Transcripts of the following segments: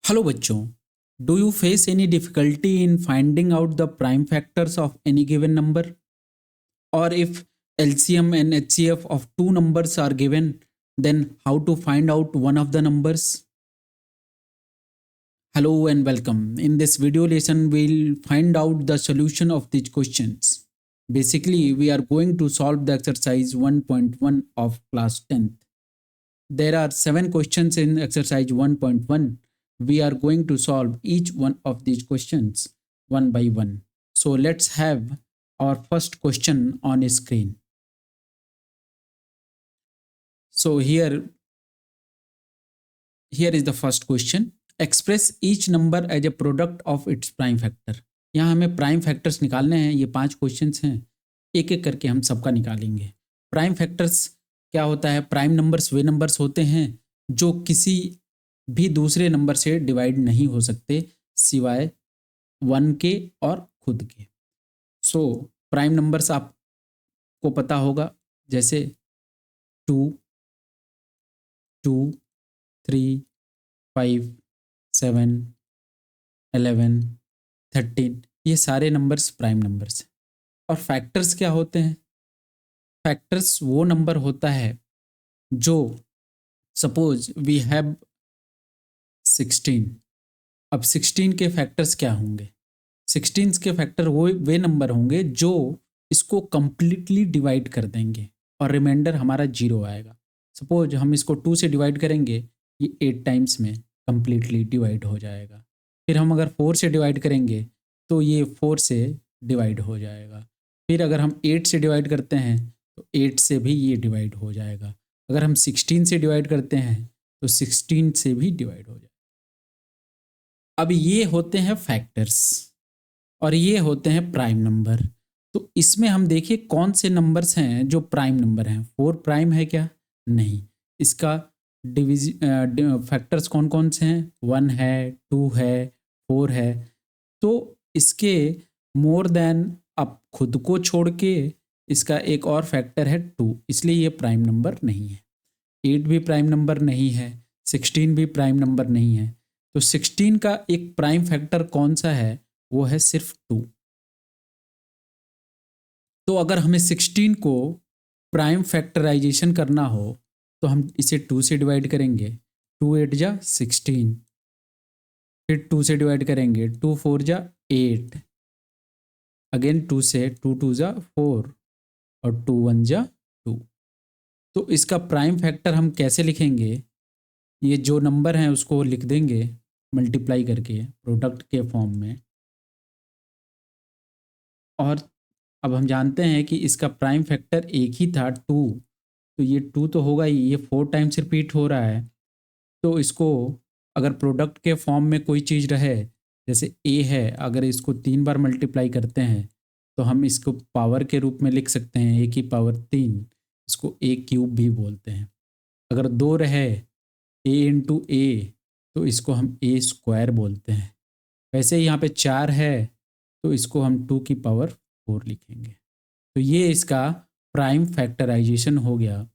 Hello बच्चों, do you face any difficulty in finding out the prime factors of any given number? और if LCM and HCF of two numbers are given, then how to find out one of the numbers? Hello and welcome. In this video lesson, we'll find out the solution of these questions. Basically, we are going to solve the exercise 1.1 of class 10th. There are 7 questions in exercise 1.1. We are going to solve each one of these questions one by one. So let's have our first question on screen. So here is the first question. Express each number as a product of its prime factor. यहाँ हमें prime factors निकालने हैं। ये 5 questions हैं, एक एक करके हम सबका निकालेंगे। प्राइम फैक्टर्स क्या होता है? प्राइम नंबर्स वे नंबर्स होते हैं जो किसी भी दूसरे नंबर से डिवाइड नहीं हो सकते सिवाय 1 के और खुद के। सो प्राइम नंबर्स आपको पता होगा, जैसे 2, 2, 3, 5, 7, 11, 13, ये सारे नंबर्स प्राइम नंबर्स हैं। और फैक्टर्स क्या होते हैं? फैक्टर्स वो नंबर होता है जो, सपोज वी हैव 16। अब 16 के फैक्टर्स क्या होंगे? 16 के फैक्टर वो वे नंबर होंगे जो इसको कंप्लीटली डिवाइड कर देंगे और रिमाइंडर हमारा 0 आएगा। सपोज हम इसको 2 से डिवाइड करेंगे, ये 8 टाइम्स में कंप्लीटली डिवाइड हो जाएगा। फिर हम अगर 4 से डिवाइड करेंगे तो ये 4 से डिवाइड हो जाएगा। फिर अगर हम 8 से डिवाइड करते हैं तो 8 से भी ये डिवाइड हो जाएगा। अगर हम 16 से डिवाइड करते हैं तो 16 से भी डिवाइड हो जाएगा। अब ये होते हैं फैक्टर्स और ये होते हैं प्राइम नंबर। तो इसमें हम देखिए कौन से नंबर्स हैं जो प्राइम नंबर हैं। 4 प्राइम है क्या? नहीं। इसका फैक्टर्स कौन कौन से हैं? 1 है, 2 है, 4 है। तो इसके मोर देन, अब खुद को छोड़ के इसका एक और फैक्टर है 2, इसलिए ये प्राइम नंबर नहीं है। 8 भी प्राइम नंबर नहीं है, 16 भी प्राइम नंबर नहीं है। तो 16 का एक प्राइम फैक्टर कौन सा है? वो है सिर्फ 2। तो अगर हमें 16 को प्राइम फैक्टराइजेशन करना हो तो हम इसे 2 से डिवाइड करेंगे, 2 8 जा 16। फिर 2 से डिवाइड करेंगे, 2 4 जा 8। अगेन 2 से, 2 2 जा 4 और 2 1 जा 2। तो इसका प्राइम फैक्टर हम कैसे लिखेंगे? ये जो नंबर हैं उसको लिख देंगे मल्टीप्लाई करके प्रोडक्ट के फॉर्म में। और अब हम जानते हैं कि इसका प्राइम फैक्टर एक ही था 2, तो ये 2 तो होगा ही, ये 4 टाइम्स रिपीट हो रहा है। तो इसको अगर प्रोडक्ट के फॉर्म में कोई चीज़ रहे, जैसे ए है, अगर इसको 3 बार मल्टीप्लाई करते हैं तो हम इसको पावर के रूप में लिख सकते हैं, ए की पावर 3। इसको ए क्यूब भी बोलते हैं। अगर 2 रहे, ए इंटू ए, तो इसको हम ए स्क्वायर बोलते हैं। वैसे ही यहाँ पे 4 है तो इसको हम 2 की पावर 4 लिखेंगे। तो ये इसका प्राइम फैक्टराइजेशन हो गया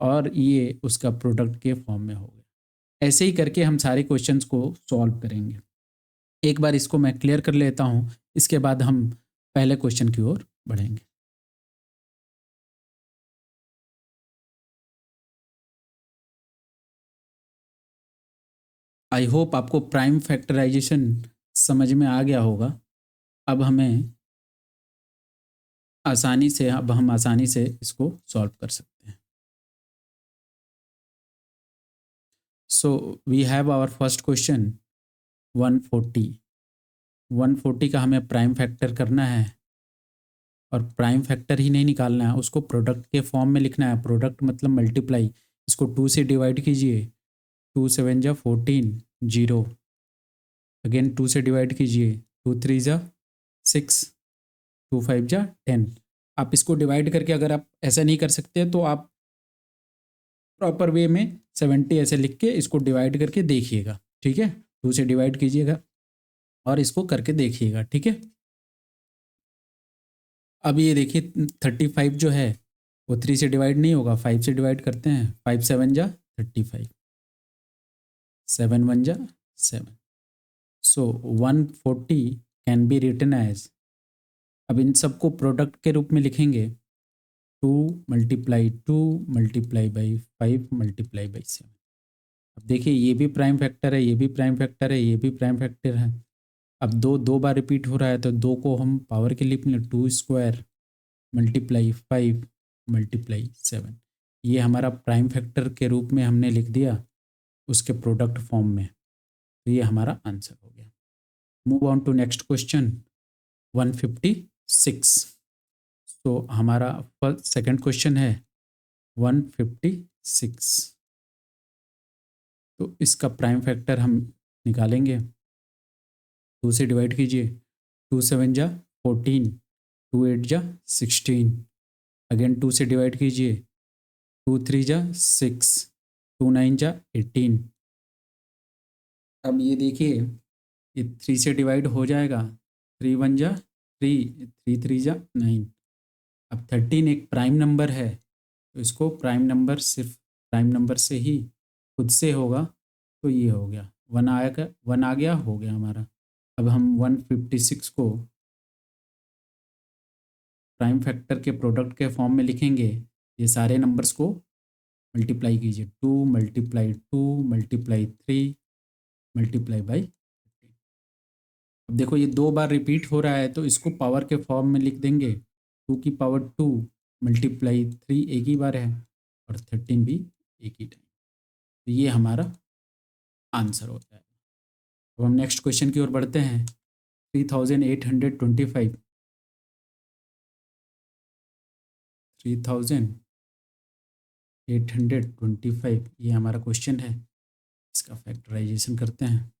और ये उसका प्रोडक्ट के फॉर्म में हो गया। ऐसे ही करके हम सारे क्वेश्चंस को सॉल्व करेंगे। एक बार इसको मैं क्लियर कर लेता हूँ, इसके बाद हम पहले क्वेश्चन की ओर बढ़ेंगे। आई होप आपको प्राइम फैक्टराइजेशन समझ में आ गया होगा। अब हम आसानी से इसको सॉल्व कर सकते हैं। So we have our first question 140। 140 का हमें प्राइम फैक्टर करना है और प्राइम फैक्टर ही नहीं निकालना है, उसको प्रोडक्ट के फॉर्म में लिखना है। प्रोडक्ट मतलब मल्टीप्लाई। इसको 2 से डिवाइड कीजिए, 2 7 जा 14, 0। अगेन 2 से डिवाइड कीजिए, 2 3 जा 6, 2 5 जा 10। आप इसको डिवाइड करके, अगर आप ऐसा नहीं कर सकते तो आप प्रॉपर वे में 70 ऐसे लिख के इसको डिवाइड करके देखिएगा, ठीक है। 2 से डिवाइड कीजिएगा और इसको करके देखिएगा, ठीक है। अब ये देखिए 35 जो है वो 3 से डिवाइड नहीं होगा, 5 से डिवाइड करते हैं। 5 7 जा 35, 7 1 जा 7। सो 140 कैन बी रिटन एज, अब इन सबको प्रोडक्ट के रूप में लिखेंगे 2 multiply 2 multiply by 5 multiply by 7। अब देखिए ये भी प्राइम फैक्टर है, ये भी प्राइम फैक्टर है, ये भी प्राइम फैक्टर है। अब दो बार रिपीट हो रहा है तो दो को हम पावर के लिए लिखेंगे 2 स्क्वायर मल्टीप्लाई 5 मल्टीप्लाई 7। ये हमारा प्राइम फैक्टर के रूप में हमने लिख दिया उसके प्रोडक्ट फॉर्म में, तो ये हमारा आंसर हो गया। Move on to next question 156। तो हमारा फर्स्ट सेकंड क्वेश्चन है 156। तो इसका प्राइम फैक्टर हम निकालेंगे, 2 से डिवाइड कीजिए, 2 7 जा 14, 2 8 जा 16, अगेन 2 से डिवाइड कीजिए, 2 3 जा 6, 2 9 जा 18। अब ये देखिए ये 3 से डिवाइड हो जाएगा, 3 1 जा 3, 3 3 जा 9। अब 13 एक प्राइम नंबर है तो इसको प्राइम नंबर सिर्फ प्राइम नंबर से ही खुद से होगा, तो ये हो गया 1 आएगा, 1 आ गया, हो गया हमारा। अब हम 156 को प्राइम फैक्टर के प्रोडक्ट के फॉर्म में लिखेंगे। ये सारे नंबर्स को मल्टीप्लाई कीजिए, 2 मल्टीप्लाई 2 मल्टीप्लाई 3 मल्टीप्लाई बाई 15। अब देखो ये 2 बार रिपीट हो रहा है तो इसको पावर के फॉर्म में लिख देंगे, 2 की पावर 2 मल्टीप्लाई 3 एक ही बार है और 13 भी एक ही टाइम। तो ये हमारा आंसर होता है। अब हम नेक्स्ट क्वेश्चन की ओर बढ़ते हैं। 3825 3825 ये हमारा क्वेश्चन है। इसका फैक्टराइजेशन करते हैं।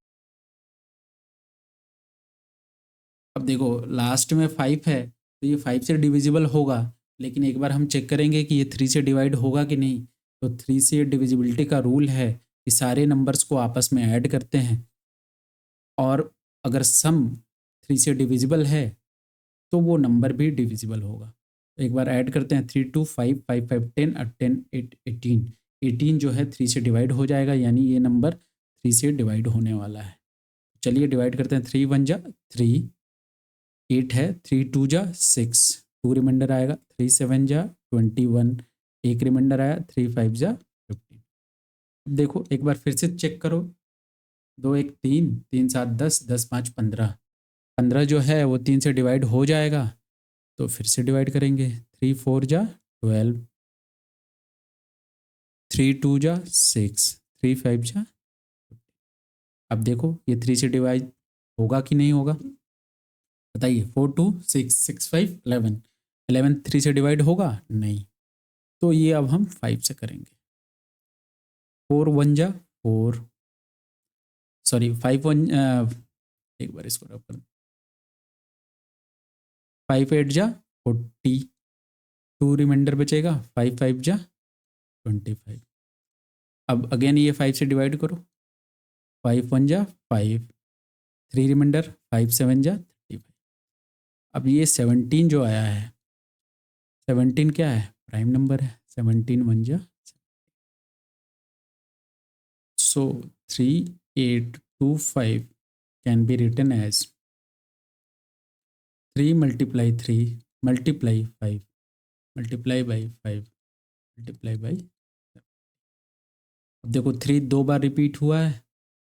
अब देखो लास्ट में 5 है तो ये 5 से डिविजिबल होगा, लेकिन एक बार हम चेक करेंगे कि ये 3 से डिवाइड होगा कि नहीं। तो 3 से डिविजिबिलिटी का रूल है कि सारे नंबर्स को आपस में ऐड करते हैं और अगर सम 3 से डिविजिबल है तो वो नंबर भी डिविजिबल होगा। तो एक बार ऐड करते हैं, 3 2 5 5 5 10 और 10 8 18। 18 जो है 3 से डिवाइड हो जाएगा, यानी ये नंबर 3 से डिवाइड होने वाला है। चलिए डिवाइड करते हैं, 3 1 जा 3, 8 है, 3 2 जा 6, 2 रिमाइंडर आएगा, 3 7 जा 21, एक रिमाइंडर आया, 3 5 जा 15। अब देखो एक बार फिर से चेक करो, 2 1 3, 3 7 10, 10 5 15, 15 जो है वो 3 से डिवाइड हो जाएगा, तो फिर से डिवाइड करेंगे, 3 4 जा 12, 3 2 जा 6, 3 5 जा। अब देखो ये 3 से डिवाइड होगा कि नहीं होगा, बताइए। 4 2 6 6 5 11, 11 3 से डिवाइड होगा नहीं, तो ये अब हम 5 से करेंगे। 4 1 जा 4, सॉरी 5 1, एक बार इसको रब कर, 5 8 जा 40, 2 रिमाइंडर बचेगा, 5 5 जा 25। अब अगेन ये 5 से डिवाइड करो, 5 1 जा 5, 3 रिमाइंडर, 5 7 जा 35। अब ये 17 जो आया है, 17 क्या है, प्राइम नंबर है, 17 1 जा। So 3825 can be written as 3 multiply 3 multiply 5 multiply by 5 multiply by 7। अब देखो 3 2 बार रिपीट हुआ है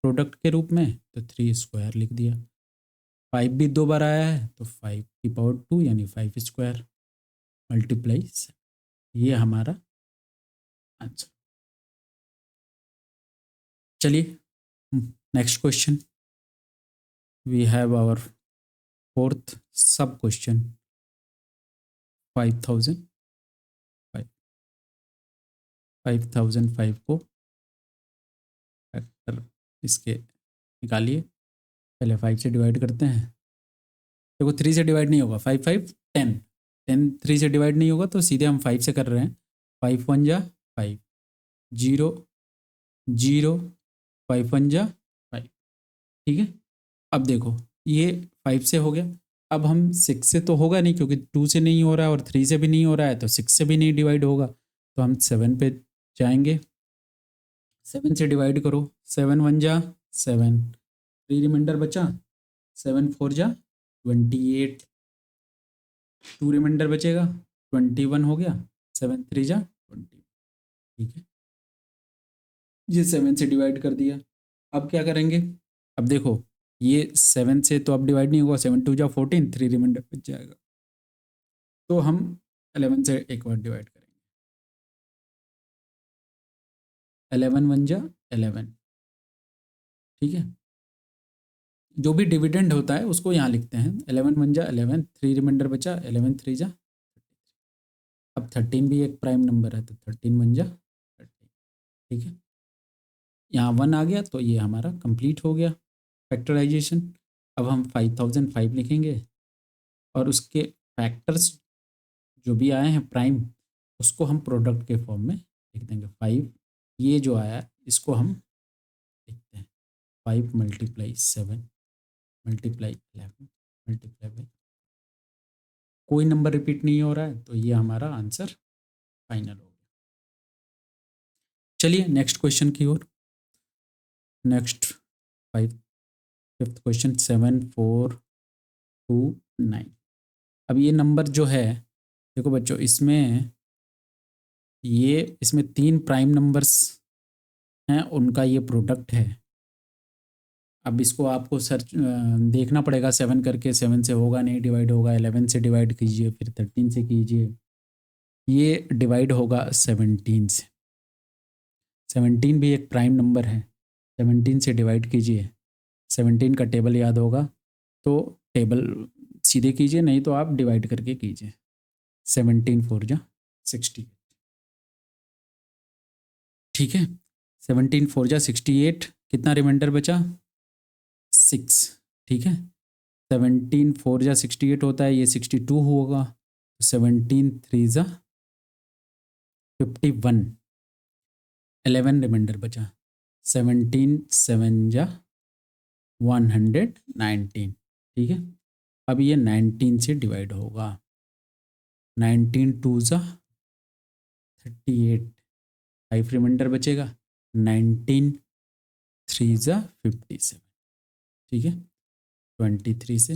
प्रोडक्ट के रूप में, तो 3 स्क्वायर लिख दिया। 5 भी 2 बार आया है तो 5 की पावर 2 यानी 5 स्क्वायर मल्टीप्लाई 7। ये हमारा आंसर। चलिए next question, we have our fourth sub question 5005 को फैक्टर इसके निकालिए। पहले 5 से डिवाइड करते हैं, देखो 3 से डिवाइड नहीं होगा, 5 5 10, 10 3 से डिवाइड नहीं होगा तो सीधे हम 5 से कर रहे हैं। 5 1 जा 5, 0 0, 5 1 जा 5, ठीक है। अब देखो ये 5 से हो गया, अब हम 6 से तो होगा नहीं क्योंकि 2 से नहीं हो रहा है और 3 से भी नहीं हो रहा है, तो 6 से भी नहीं डिवाइड होगा, तो हम 7 पे जाएंगे। 7 से डिवाइड करो, 7 1 जा 7, 3 रिमाइंडर बचा, 7 4 जा 28, 2 रिमाइंडर बचेगा, 21 हो गया, 7 3 जा 20। ठीक है, ये 7 से डिवाइड कर दिया। अब क्या करेंगे, अब देखो ये 7 से तो अब डिवाइड नहीं होगा, 7 2 जा 14, 3 रिमाइंडर बच जाएगा, तो हम 11 से एक बार डिवाइड करेंगे, 11 1 जा 11। ठीक है, जो भी डिविडेंड होता है उसको यहाँ लिखते हैं, 11 1 जा 11, 3 रिमाइंडर बचा, 11 3 जा। अब 13 भी एक प्राइम नंबर है, तो 13 1 जा 13। ठीक है, यहाँ 1 आ गया तो ये हमारा कंप्लीट हो गया फैक्टराइजेशन। अब हम 5005 लिखेंगे और उसके फैक्टर्स जो भी आए हैं प्राइम, उसको हम प्रोडक्ट के फॉर्म में लिख देंगे। 5 ये जो आया इसको हम लिखते हैं 5 × 7 × 11 मल्टीप्लाई बाई, कोई नंबर रिपीट नहीं हो रहा है, तो ये हमारा आंसर फाइनल हो गया। चलिए नेक्स्ट क्वेश्चन की ओर। Next 5th question 7 4 2 9। अब ये नंबर जो है, देखो बच्चों इसमें 3 प्राइम नंबर्स हैं, उनका ये प्रोडक्ट है। अब इसको आपको सर्च देखना पड़ेगा 7 करके, 7 से होगा नहीं, डिवाइड होगा, 11 से डिवाइड कीजिए, फिर 13 से कीजिए, ये डिवाइड होगा 17 से। 17 भी एक प्राइम नंबर है, 17 से डिवाइड कीजिए, 17 का टेबल याद होगा तो टेबल सीधे कीजिए, नहीं तो आप डिवाइड करके कीजिए। 17 4 जा 60। ठीक है, 17 4 जा 68, कितना रिमाइंडर बचा 6। ठीक है, 17 4 जा 68 होता है, ये 62 होगा, 17 3 जा 51, 11 रिमाइंडर बचा, 17 7 जा 119। ठीक है, अब ये 19 से डिवाइड होगा, 19 2 जा 38, 5 रिमाइंडर बचेगा, 19 3 जा 57। ठीक है, 23 से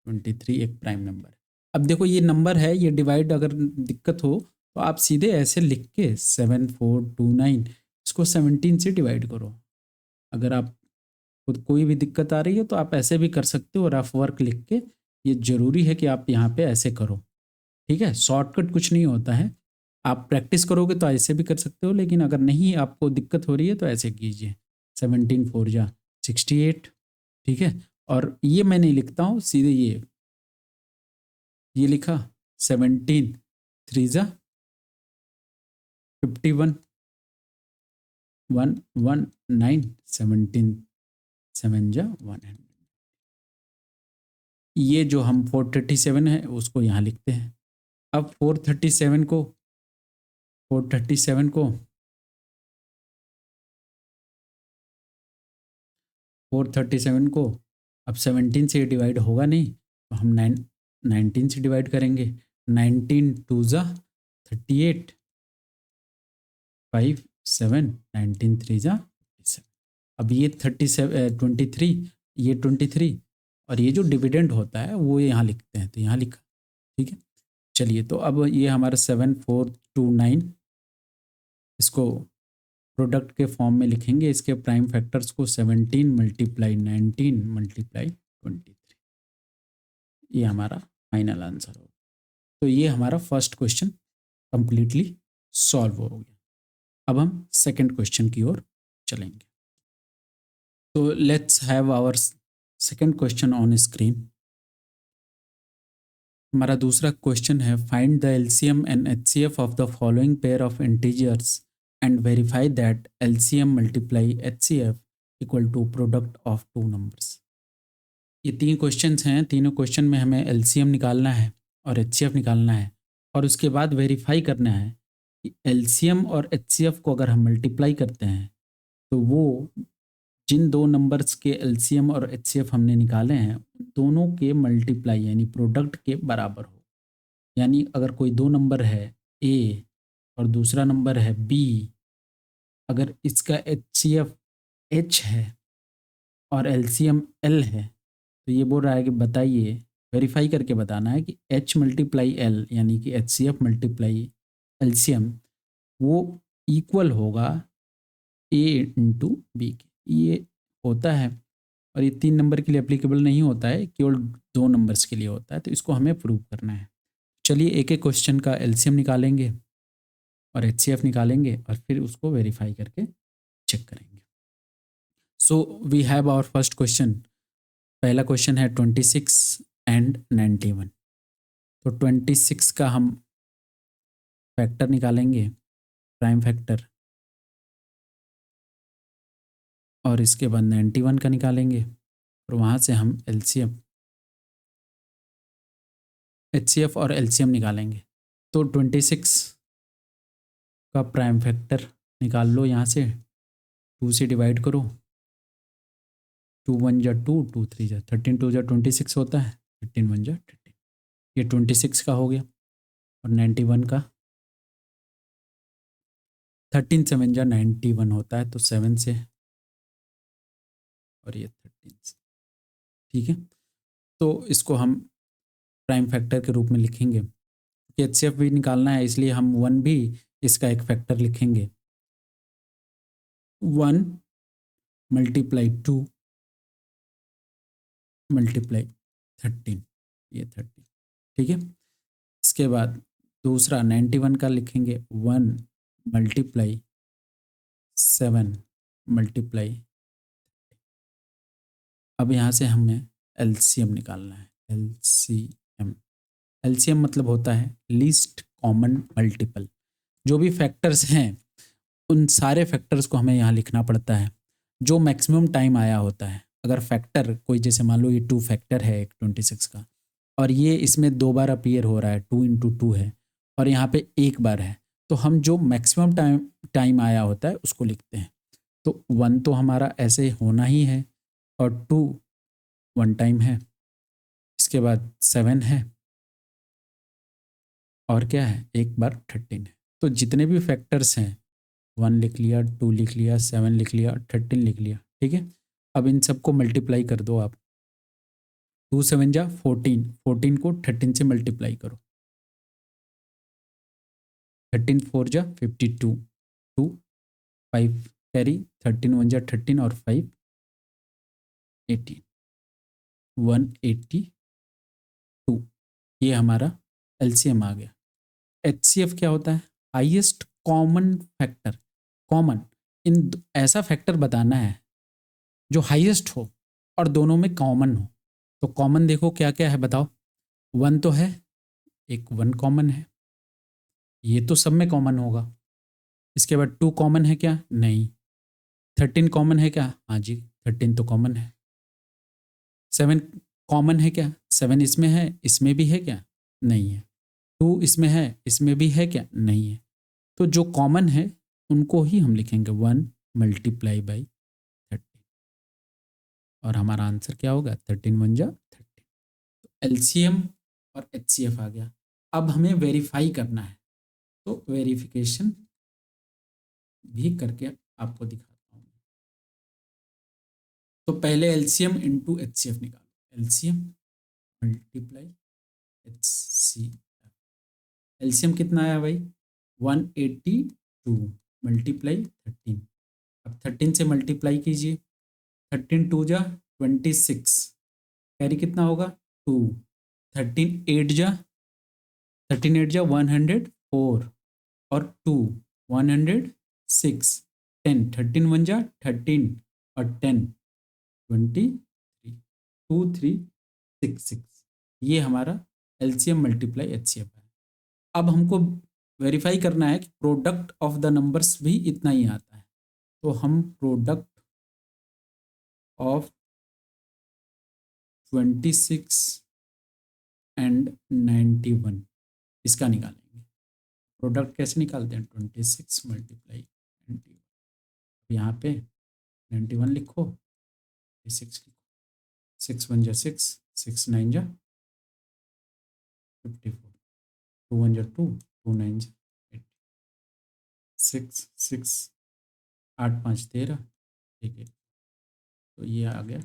23 एक प्राइम नंबर है। अब देखो ये नंबर है, ये डिवाइड अगर दिक्कत हो तो आप सीधे ऐसे लिख के 7 4 2 9 इसको 17 से डिवाइड करो। अगर आप खुद कोई भी दिक्कत आ रही है तो आप ऐसे भी कर सकते हो, रफ वर्क लिख के। ये जरूरी है कि आप यहाँ पे ऐसे करो। ठीक है, शॉर्टकट कुछ नहीं होता है, आप प्रैक्टिस करोगे तो ऐसे भी कर सकते हो, लेकिन अगर नहीं आपको दिक्कत हो रही है तो ऐसे कीजिए। 17 4 जा 68। ठीक है, और ये मैं नहीं लिखता हूँ, सीधे ये लिखा 17 3 जा 51 119, 17 7 जा 100। ये जो हम 437 है उसको यहाँ लिखते हैं। अब 437 को 437 को 437 को अब 17 से डिवाइड होगा नहीं, तो हम 19 से डिवाइड करेंगे। 19 2 जा 38, 5 7, 19 3 जा 47। अब ये 23, ये 23, और ये जो डिविडेंड होता है वो यहाँ लिखते हैं, तो यहाँ लिखा। ठीक है, चलिए तो अब ये हमारा 7 4 2 9, इसको प्रोडक्ट के फॉर्म में लिखेंगे। इसके प्राइम फैक्टर्स को 17 × 19 × 23, ये हमारा फाइनल आंसर होगा। तो ये हमारा फर्स्ट क्वेश्चन कंप्लीटली सॉल्व हो गया। अब हम सेकंड क्वेश्चन की ओर चलेंगे। तो let's have our second question on screen. हमारा दूसरा क्वेश्चन है, find the LCM and HCF of the following pair of integers and verify that LCM multiply HCF equal to product of two numbers। ये 3 questions हैं, तीनों question में हमें LCM निकालना है और HCF निकालना है, और उसके बाद वेरीफाई करना है कि LCM और HCF को अगर हम मल्टीप्लाई करते हैं तो वो जिन दो नंबर्स के LCM और HCF हमने निकाले हैं दोनों के मल्टीप्लाई यानी प्रोडक्ट के बराबर हो। यानी अगर कोई दो नंबर है A और दूसरा नंबर है B, अगर इसका HCF H है और एलसीएम एल है, तो ये बोल रहा है कि बताइए, वेरीफाई करके बताना है कि एच मल्टीप्लाई एल यानी कि H C F multiply LCM वो इक्वल होगा ए इंटू बी के। ये होता है, और ये 3 नंबर के लिए एप्लीकेबल नहीं होता है, केवल 2 नंबर्स के लिए होता है, तो इसको हमें प्रूव करना है। चलिए एक एक क्वेश्चन का एलसीएम निकालेंगे और एचसीएफ निकालेंगे और फिर उसको वेरीफाई करके चेक करेंगे। So we have our first question. पहला क्वेश्चन है 26 एंड 91। तो 26 का हम फैक्टर निकालेंगे, प्राइम फैक्टर, और इसके बाद 91 का निकालेंगे और वहाँ से हम एलसीएम एचसीएफ और एलसीएम निकालेंगे। तो 26 का प्राइम फैक्टर निकाल लो, यहाँ से 2 से डिवाइड करो, 2 1 जा 2, 2 3 जा 13, 2 जा 26 होता है, 13 1 जा 13। ये 26 का हो गया। और 91 का 13 7 जा 91 होता है, तो 7 से, और ये 13 से। ठीक है, तो इसको हम प्राइम फैक्टर के रूप में लिखेंगे, क्योंकि एचसीएफ भी निकालना है, इसलिए हम 1 भी इसका एक फैक्टर लिखेंगे। 1 मल्टीप्लाई 2 मल्टीप्लाई 13, ये 13। ठीक है, इसके बाद दूसरा 91 का लिखेंगे, 1 मल्टीप्लाई 7 मल्टीप्लाई। अब यहाँ से हमें एलसीएम निकालना है। एलसीएम, एलसीएम मतलब होता है लीस्ट कॉमन मल्टीपल। जो भी फैक्टर्स हैं उन सारे फैक्टर्स को हमें यहाँ लिखना पड़ता है, जो मैक्सिमम टाइम आया होता है। अगर फैक्टर कोई, जैसे मान लो ये 2 फैक्टर है एक 26 का, और ये इसमें 2 बार अपीयर हो रहा है, 2 इंटू 2 है, और यहाँ पे 1 बार है, तो हम जो मैक्सिमम टाइम आया होता है उसको लिखते हैं। तो 1 तो हमारा ऐसे होना ही है, और 2 1 टाइम है, इसके बाद 7 है, और क्या है, 1 बार 13 है। तो जितने भी फैक्टर्स हैं, 1 लिख लिया, 2 लिख लिया, 7 लिख लिया, 13 लिख लिया। ठीक है, अब इन सबको मल्टीप्लाई कर दो आप। 2 7 जा 14, 14 को 13 से मल्टीप्लाई करो, 13 4 जा 52, 2 5 कैरी, 13 1 जा 13 और 5 18, 182। ये हमारा एलसीएम आ गया। एचसीएफ क्या होता है? Highest common factor. कॉमन, इन ऐसा फैक्टर बताना है जो हाईएस्ट हो और दोनों में कॉमन हो। तो कॉमन देखो क्या क्या है, बताओ। 1 तो है, एक 1 कॉमन है, ये तो सब में कॉमन होगा। इसके बाद 2 कॉमन है क्या? नहीं। 13 कॉमन है क्या? हाँ जी, 13 तो कॉमन है। 7 कॉमन है क्या? 7 इसमें है, इसमें भी है क्या? नहीं है। 2 इसमें है, इसमें भी है क्या? नहीं है। तो जो कॉमन है उनको ही हम लिखेंगे 1 मल्टीप्लाई बाई 13, और हमारा आंसर क्या होगा? 13 1 जा 13। एलसीएम और एचसीएफ आ गया। अब हमें वेरीफाई करना है, तो वेरिफिकेशन भी करके आपको दिखाता हूँ। तो पहले एलसीएम इंटू एचसीएफ निकालो। LCM multiply HCF. एलसीएम कितना आया भाई? 182 मल्टीप्लाई 13। अब 13 से मल्टीप्लाई कीजिए, 13 2 जा 26, कैरी कितना होगा? 2। 13 8 जा 104, और 2 106, 10 13 1 जा 13, और 10 23, 2 3 6 6। ये हमारा एलसीएम मल्टीप्लाई एचसीएफ है। अब हमको वेरीफाई करना है कि प्रोडक्ट ऑफ द नंबर्स भी इतना ही आता है, तो हम प्रोडक्ट ऑफ 26 एंड 91 इसका निकालेंगे। प्रोडक्ट कैसे निकालते हैं? 26 मल्टीप्लाई 91। यहाँ पे 91 लिखो, 6 लिखो, 6 1 जा 6, 6 9 जा 54, 2 1 जा 2, 2 9 जा 8, 6 6 8 5 13, 1 1, तो ये आ गया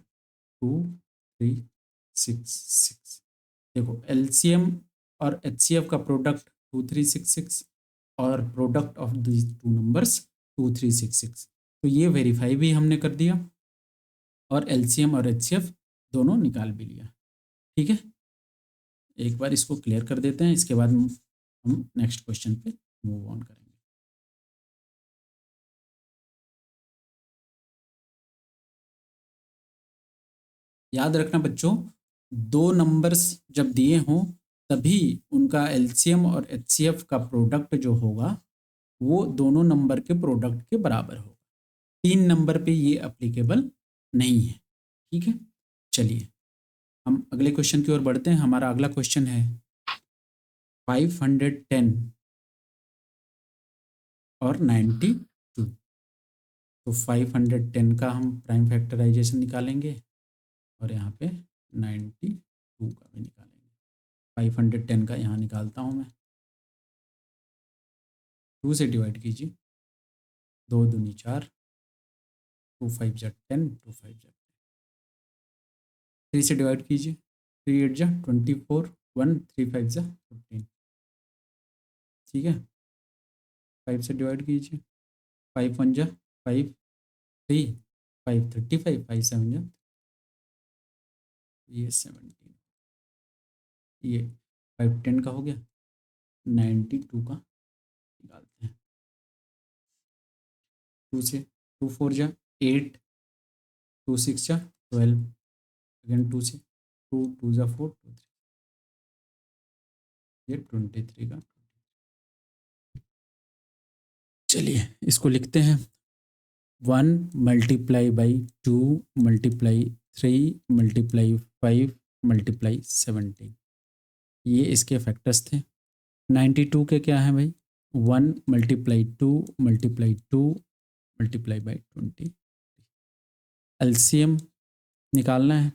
2366। देखो एलसीएम और एचसीएफ का प्रोडक्ट 2366 और product of these two numbers 2366। तो ये वेरीफाई भी हमने कर दिया और एलसीएम और एचसीएफ दोनों निकाल भी लिया। ठीक है, एक बार इसको क्लियर कर देते हैं, इसके बाद हम नेक्स्ट क्वेश्चन पे मूव ऑन करेंगे। याद रखना बच्चों, दो नंबर्स जब दिए हों तभी उनका एलसीएम और एचसीएफ का प्रोडक्ट जो होगा वो दोनों नंबर के प्रोडक्ट के बराबर होगा। 3 नंबर पे ये अप्लीकेबल नहीं है। ठीक है, चलिए हम अगले क्वेश्चन की ओर बढ़ते हैं। हमारा अगला क्वेश्चन है 510 और 92। तो 510 का हम प्राइम फैक्टराइजेशन निकालेंगे और यहाँ पे 92 का भी निकालेंगे। 510 का यहाँ निकालता हूँ मैं, 2 से डिवाइड कीजिए, 2 दूनी 4, 2 5 जा 10, 2 5 जा 3 से डिवाइड कीजिए, 3 8 जा 24, 1 3 5 जा 15। ठीक है, 5 से डिवाइड कीजिए, 5 1 जा 5, 3 5 35, 5 7 जा ये 17, ये 5 10 का हो गया। 92 का निकालते हैं, 2 से 2 4 जा 8, 2 6 जा 12, अगेन 2 से 2 2 जा 4, 2 3, ये 23 का। चलिए इसको लिखते हैं, 1 multiply by 2 multiply 3 multiply 5 multiply 17, ये इसके फैक्टर्स थे। 92 के क्या है भाई, 1 multiply 2 multiply 2 multiply by 20। LCM निकालना है,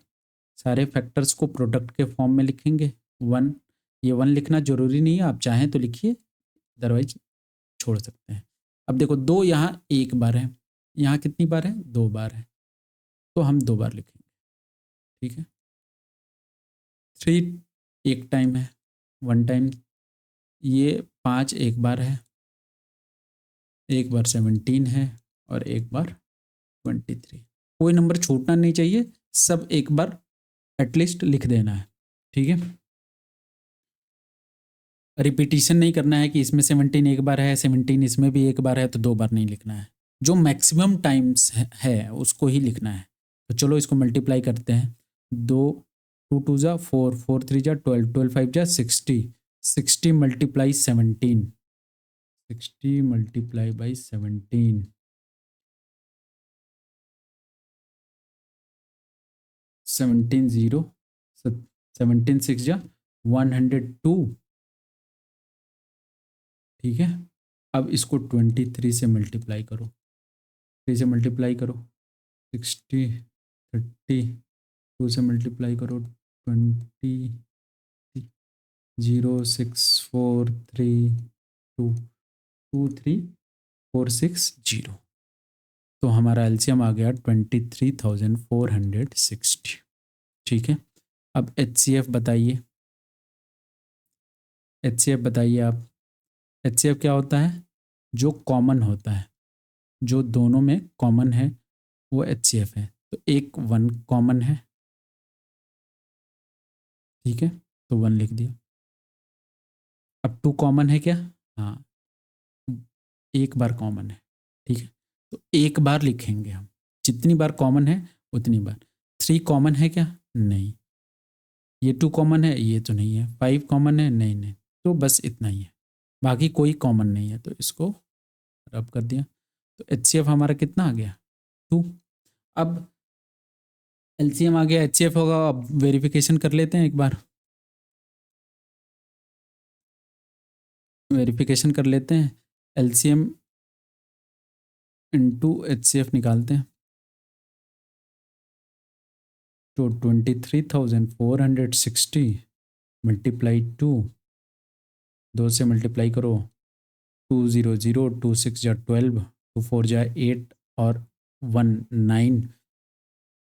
सारे फैक्टर्स को प्रोडक्ट के फॉर्म में लिखेंगे। 1, ये 1 लिखना जरूरी नहीं है, आप चाहें तो लिखिए, अदरवाइज छोड़ सकते हैं। अब देखो 2 यहाँ एक बार है, यहाँ कितनी बार है, 2 बार है, तो हम 2 बार लिखेंगे। ठीक है, 3 एक टाइम है, 1 टाइम, ये 5 एक बार है, एक बार 17 है और एक बार 23। कोई नंबर छूटना नहीं चाहिए, सब एक बार एटलीस्ट लिख देना है। ठीक है, रिपीटिशन नहीं करना है कि इसमें 17 एक बार है, 17 इसमें भी एक बार है, तो 2 बार नहीं लिखना है। जो मैक्सिमम टाइम्स है उसको ही लिखना है। तो चलो इसको मल्टीप्लाई करते हैं, 2 2 2 जा 4, 4 3 जा 12, 12 5 जा 60, 60 मल्टीप्लाई 17, 60 मल्टीप्लाई बाई 17, 17 0, 17 6 जा 102। ठीक है, अब इसको 23 से मल्टीप्लाई करो, 3 से मल्टीप्लाई करो 60, 30, 2 से मल्टीप्लाई करो 20, 0 6 4 3 2 2 3 4 6 0। तो हमारा एलसीएम आ गया 23,460। ठीक है, अब एचसीएफ बताइए, एचसीएफ बताइए आप। एचसीएफ क्या होता है, जो कॉमन होता है, जो दोनों में कॉमन है वो एचसीएफ है। तो एक 1 कॉमन है, ठीक है, तो 1 लिख दिया। अब 2 कॉमन है क्या, हाँ, एक बार कॉमन है। ठीक है, तो एक बार लिखेंगे हम, जितनी बार कॉमन है उतनी बार। 3 कॉमन है क्या, नहीं। ये 2 कॉमन है, ये तो नहीं है। 5 कॉमन है, नहीं नहीं, तो बस इतना ही है, बाकी कोई कॉमन नहीं है, तो इसको रब कर दिया। तो एचसीएफ हमारा कितना आ गया, 2। अब एलसीएम आ गया, एचसीएफ होगा, अब वेरिफिकेशन कर लेते हैं एक बार, वेरिफिकेशन कर लेते हैं। एलसीएम इनटू एचसीएफ निकालते हैं, तो 23,460 मल्टीप्लाई 2, 2 से मल्टीप्लाई करो, 2 0 0, 2 6 जा 12, 2 4 जा 8 और 1 9,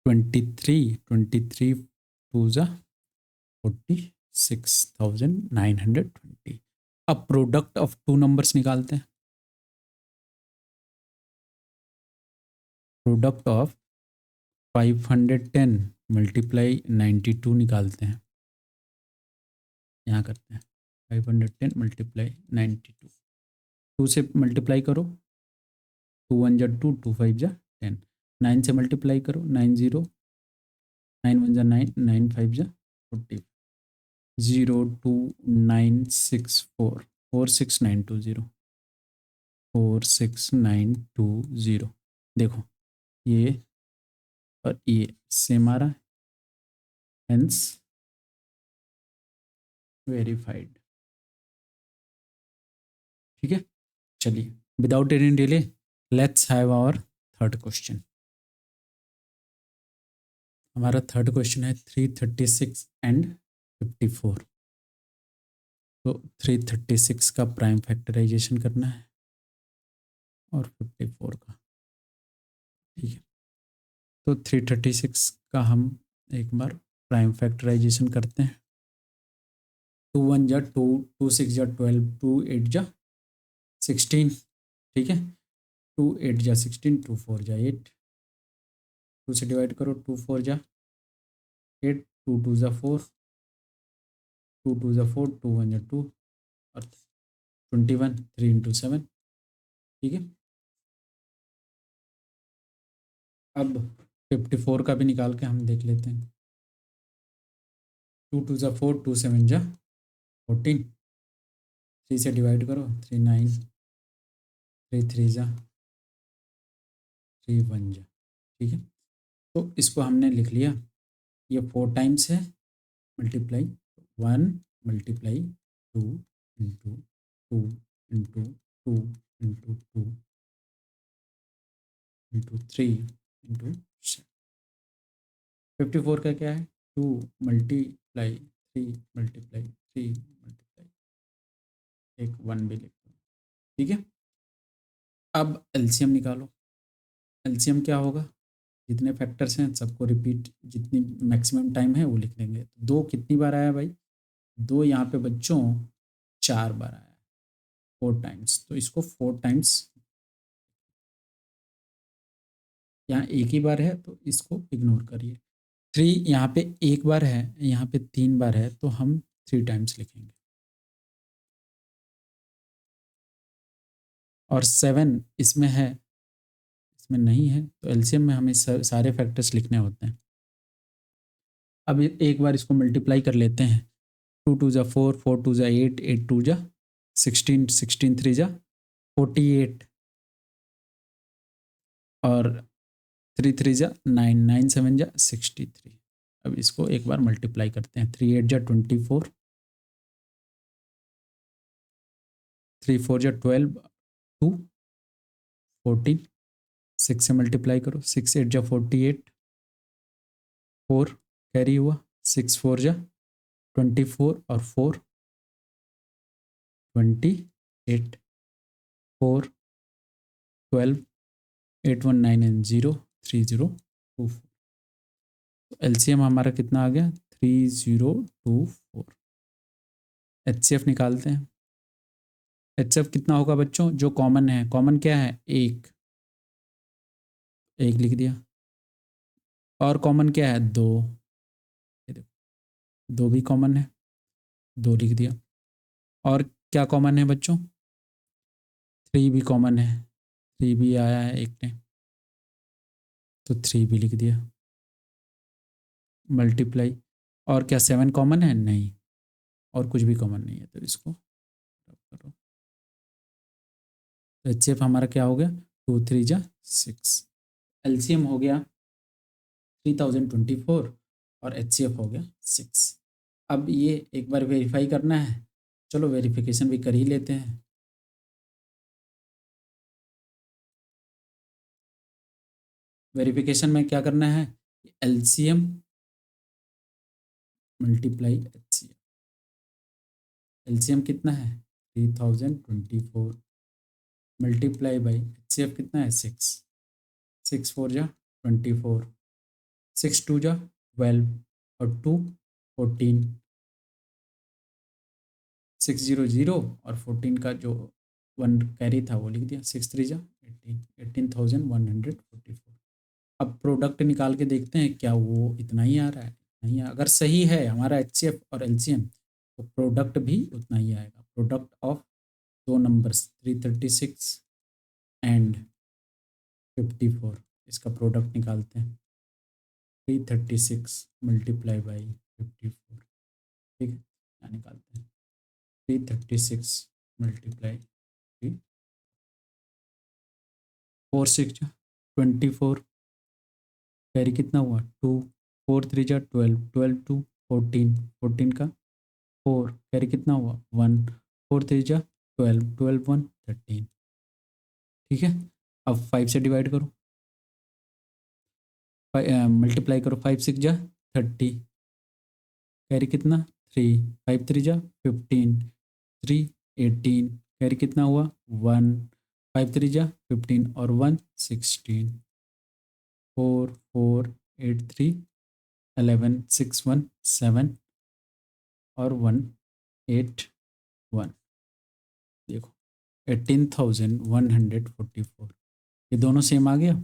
23 टू ज़ा 46,920। अब प्रोडक्ट ऑफ टू नंबर्स निकालते हैं। प्रोडक्ट ऑफ 510 मल्टीप्लाई 92 निकालते हैं। यहाँ करते हैं 510 मल्टीप्लाई 92, 2 से मल्टीप्लाई करो, 2 1 जा 2, 2 5 जा 10, 9 से मल्टीप्लाई करो, 9 0, 9 1 जा 9, 9 5 जा 40, 02964 46920 46920। देखो ये और ये सेम आ रहा है, हेंस वेरीफाइड। ठीक है, चलिए without any delay let's have our third question. हमारा थर्ड क्वेश्चन है 336 एंड 54। तो 336 का प्राइम फैक्टराइजेशन करना है और 54 का। ठीक है, तो 336 का हम एक बार प्राइम फैक्टराइजेशन करते हैं। 2 1 जा 2, 2 6 जा 12, 2 8 जा 16। ठीक है, 2 8 जा 16, 2 4 जा 8, 2 से डिवाइड करो, 2 4 जा 8, 2 2 जा 4, 2 2 जा 4, 2 1 जा 2 और 21, 3 इंटू 7। ठीक है, अब 54 का भी निकाल के हम देख लेते हैं। 2 2 जा 4, 2 7 जा 14, 3 से डिवाइड करो, 3 9, 3 3 जा 3 1 जा। ठीक है, तो इसको हमने लिख लिया, ये 4 टाइम्स है, multiply 1 multiply 2 into 2 into 2 into 2 into 3 into 54 का क्या है, 2 मल्टीप्लाई 3 मल्टीप्लाई 3 मल्टीप्लाई एक 1 भी लिख दो। ठीक है, अब एलसीएम निकालो। एलसीएम क्या होगा, जितने फैक्टर्स हैं सबको रिपीट, जितनी मैक्सिमम टाइम है वो लिख लेंगे। तो 2 कितनी बार आया भाई, 2 यहाँ पे बच्चों 4 बार आया, 4 टाइम्स। तो इसको 4 टाइम्स, यहाँ एक ही बार है तो इसको इग्नोर करिए। 3 यहाँ पे एक बार है, यहाँ पे 3 बार है, तो हम 3 टाइम्स लिखेंगे। और 7 इसमें है, इसमें नहीं है, तो एलसीएम में हमें सारे फैक्टर्स लिखने होते हैं। अब एक बार इसको मल्टीप्लाई कर लेते हैं। 2 2 जा 4, 4 2 जा 8, 8 2 जा 16, 16 3 जा 48 और 3 3 जा 9, 9 7 जा 63। अब इसको एक बार मल्टीप्लाई करते हैं। 3 8 जा 24, 3 4 जा 12, 2 14, 6 से मल्टीप्लाई करो, 6 8 जा 48, 4 कैरी हुआ, 6 4 जा 24 और 4 28, 4 12, 8 1 9 एंड 0 3 0 2 4। तो एलसीएम हमारा कितना आ गया, 3024। एचसीएफ निकालते हैं। एचसीएफ कितना होगा बच्चों, जो कॉमन है, कॉमन क्या है, एक, एक लिख दिया। और कॉमन क्या है, 2, ये देखो 2 भी कॉमन है, 2 लिख दिया। और क्या कॉमन है बच्चों, 3 भी कॉमन है, 3 भी आया है एक ने, तो 3 भी लिख दिया। मल्टीप्लाई, और क्या 7 कॉमन है, नहीं, और कुछ भी कॉमन नहीं है, तो इसको करो। तो एचसीएफ हमारा क्या हो गया, 2 3 जा 6। एलसीएम हो गया 3024 और एचसीएफ हो गया 6। अब ये एक बार वेरीफाई करना है, चलो वेरिफिकेशन भी कर ही लेते हैं। वेरिफिकेशन में क्या करना है, एलसीएम मल्टीप्लाई एचसीएफ। एलसीएम कितना है 3024 मल्टीप्लाई बाई एचसीएफ कितना है 6, 6 4 जा 24, 6 2 जा 12 और 2 14, 600 और 14 का जो 1 कैरी था वो लिख दिया, 6 3 जा 18, 18,144। अब प्रोडक्ट निकाल के देखते हैं क्या वो इतना ही आ रहा है, नहीं है। अगर सही है हमारा HCF और LCM तो प्रोडक्ट भी उतना ही आएगा। प्रोडक्ट ऑफ दो नंबर्स 336 एंड 54, इसका प्रोडक्ट निकालते हैं। 336 मल्टीप्लाई बाई 54, ठीक है, क्या निकालते हैं 336 मल्टीप्लाई 4 6 24, कैरी कितना हुआ 2, 4 3 जा 12, 12 2 14, 14 का 4 कैरी कितना हुआ 1, 4 3 जा 12, 12 1 13, ठीक है। अब 5 से डिवाइड करो, मल्टीप्लाई करो, 5 6 जा 30, कैरी कितना 3, 5 3 जा 15, 3 18, कैरी कितना हुआ 1, 5 3 जा 15 और 1 16, 4 4 8 3 11 6 1 7 और 1 8 1, देखो 18,144, ये दोनों सेम आ गया,